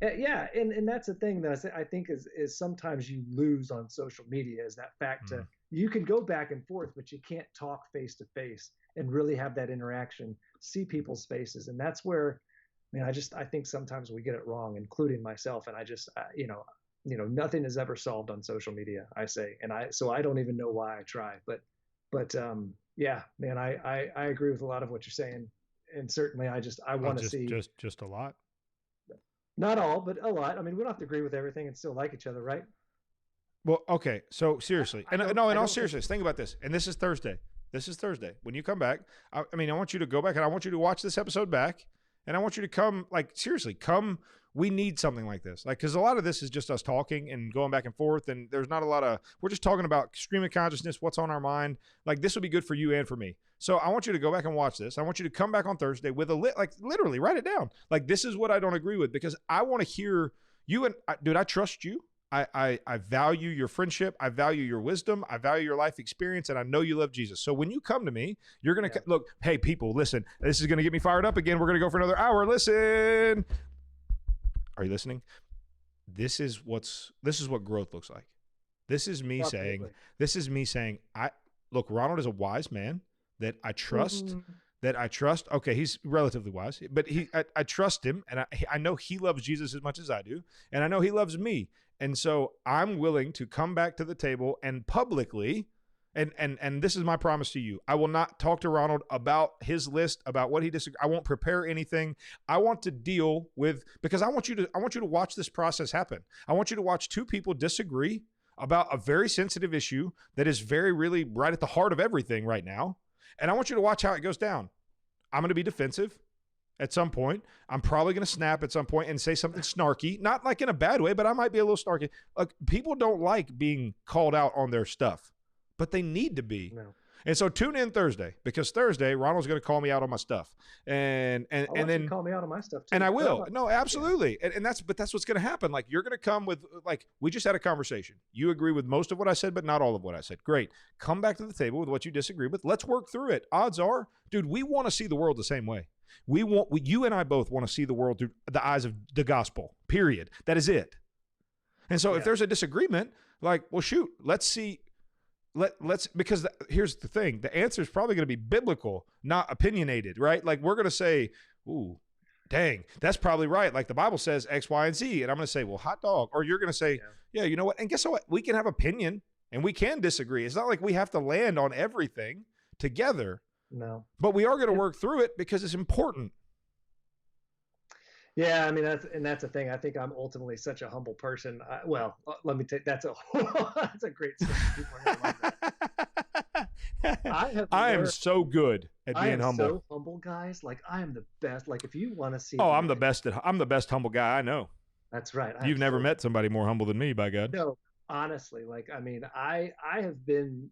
it. yeah, and that's the thing that I think is sometimes you lose on social media is that fact to you can go back and forth, but you can't talk face to face and really have that interaction, see people's faces, and that's where, man, I think sometimes we get it wrong, including myself, and nothing is ever solved on social media. I say, and I don't even know why I try, but yeah, man, I agree with a lot of what you're saying, and certainly I Oh, want to see. just a lot. Not all, but a lot. I mean, we don't have to agree with everything and still like each other, right? Well, okay. So seriously, I don't. no, in I all don't think. seriousness, think about this. And this is Thursday. This is Thursday. When you come back, I mean, I want you to go back and I want you to watch this episode back, and I want you to come, like, seriously, come. We need something like this, like, because a lot of this is just us talking and going back and forth, and there's not a lot of. We're just talking about stream of consciousness, what's on our mind. Like, this would be good for you and for me. So I want you to go back and watch this. I want you to come back on Thursday with like, literally write it down. Like, this is what I don't agree with, because I want to hear you. And dude, I trust you. I value your friendship. I value your wisdom. I value your life experience. And I know you love Jesus. So when you come to me, you're going to look, hey, people, listen, this is going to get me fired up again. We're going to go for another hour. Listen. Are you listening? This is what growth looks like. This is me saying, look, Ronald is a wise man that I trust. Okay, he's relatively wise, but I trust him, and I know he loves Jesus as much as I do, and I know he loves me. And so I'm willing to come back to the table and publicly, and this is my promise to you. I will not talk to Ronald about his list, about what he disagrees. I won't prepare anything. I want to deal with, because I want you to watch this process happen. I want you to watch two people disagree about a very sensitive issue that is really right at the heart of everything right now. And I want you to watch how it goes down. I'm going to be defensive at some point. I'm probably going to snap at some point and say something snarky, not like in a bad way, but I might be a little snarky. Like, people don't like being called out on their stuff, but they need to be. No. And so tune in Thursday, because Thursday Ronald's going to call me out on my stuff, and then call me out on my stuff too. And I will. No, absolutely. Yeah. And that's what's going to happen. Like, you're going to come with, like, we just had a conversation. You agree with most of what I said, but not all of what I said. Great. Come back to the table with what you disagree with. Let's work through it. Odds are, dude, we want to see the world the same way. You and I both want to see the world through the eyes of the gospel, period. That is it. And so if there's a disagreement, like, well, shoot, let's see. Because here's the thing. The answer is probably going to be biblical, not opinionated, right? Like, we're going to say, ooh, dang, that's probably right. Like, the Bible says X, Y, and Z. And I'm going to say, well, hot dog. Or you're going to say, yeah, you know what? And guess what? We can have opinion and we can disagree. It's not like we have to land on everything together. No. But we are going to work through it because it's important. Yeah, I mean, that's the thing. I think I'm ultimately such a humble person. Let me take that's a great story. People are gonna love that. I am so good at being humble. So humble, guys. Like, I am the best. Like, if you want to see, I'm the best humble guy I know. That's right. You've never met somebody more humble than me, by God. No, honestly, like, I mean, I have been,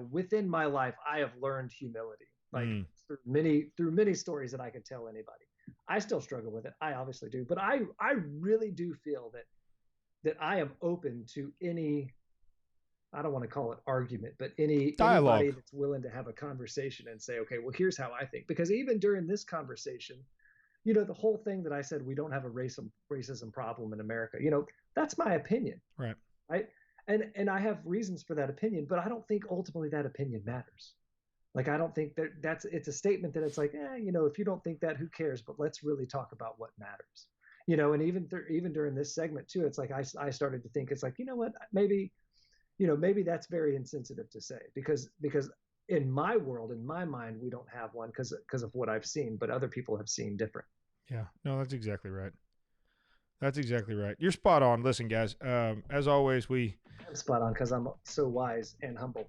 within my life, I have learned humility, like through many stories that I could tell anybody. I still struggle with it. I obviously do, but I really do feel that I am open to any, I don't want to call it argument, but anybody that's willing to have a conversation and say, okay, well, here's how I think. Because even during this conversation, the whole thing that I said, we don't have a racism problem in America, that's my opinion. Right. Right. And I have reasons for that opinion, but I don't think ultimately that opinion matters. Like, I don't think it's a statement that it's like, if you don't think that, who cares? But let's really talk about what matters, and even during this segment too, it's like, I started to think, it's like, you know what, maybe that's very insensitive to say, because in my world, in my mind, we don't have one because of what I've seen, but other people have seen different. Yeah, no, that's exactly right. That's exactly right. You're spot on. Listen, guys, as always, I'm spot on because I'm so wise and humble.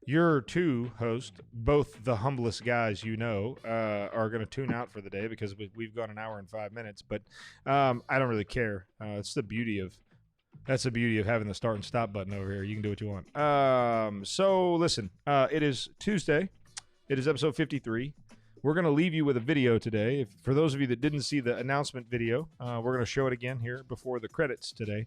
Your two hosts, both the humblest guys you know, are going to tune out for the day because we've gone an hour and 5 minutes. But I don't really care. It's the beauty of that's the beauty of having the start and stop button over here. You can do what you want. So listen, it is Tuesday. It is episode 53. We're going to leave you with a video today. For those of you that didn't see the announcement video, we're going to show it again here before the credits today.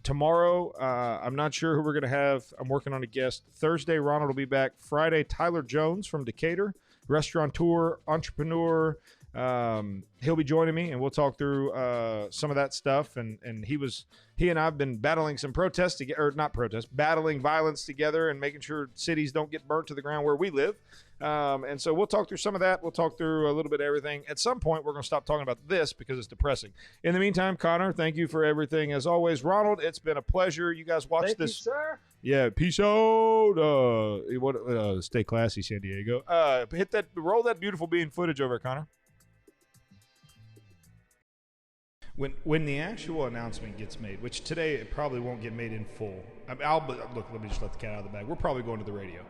Tomorrow, I'm not sure who we're going to have. I'm working on a guest. Thursday, Ronald will be back. Friday, Tyler Jones from Decatur, restaurateur, entrepreneur. He'll be joining me, and we'll talk through some of that stuff. And he and I've been battling some protests together, or not protests, battling violence together, and making sure cities don't get burnt to the ground where we live. And so we'll talk through some of that. We'll talk through a little bit of everything. At some point, we're going to stop talking about this because it's depressing. In the meantime, Connor, thank you for everything as always. Ronald, it's been a pleasure. You guys watch this. Thank you, sir. Yeah, peace out. Stay classy, San Diego. Roll that beautiful bean footage over, Connor. When the actual announcement gets made, which today it probably won't get made in full. Look, let me just let the cat out of the bag. We're probably going to the radio.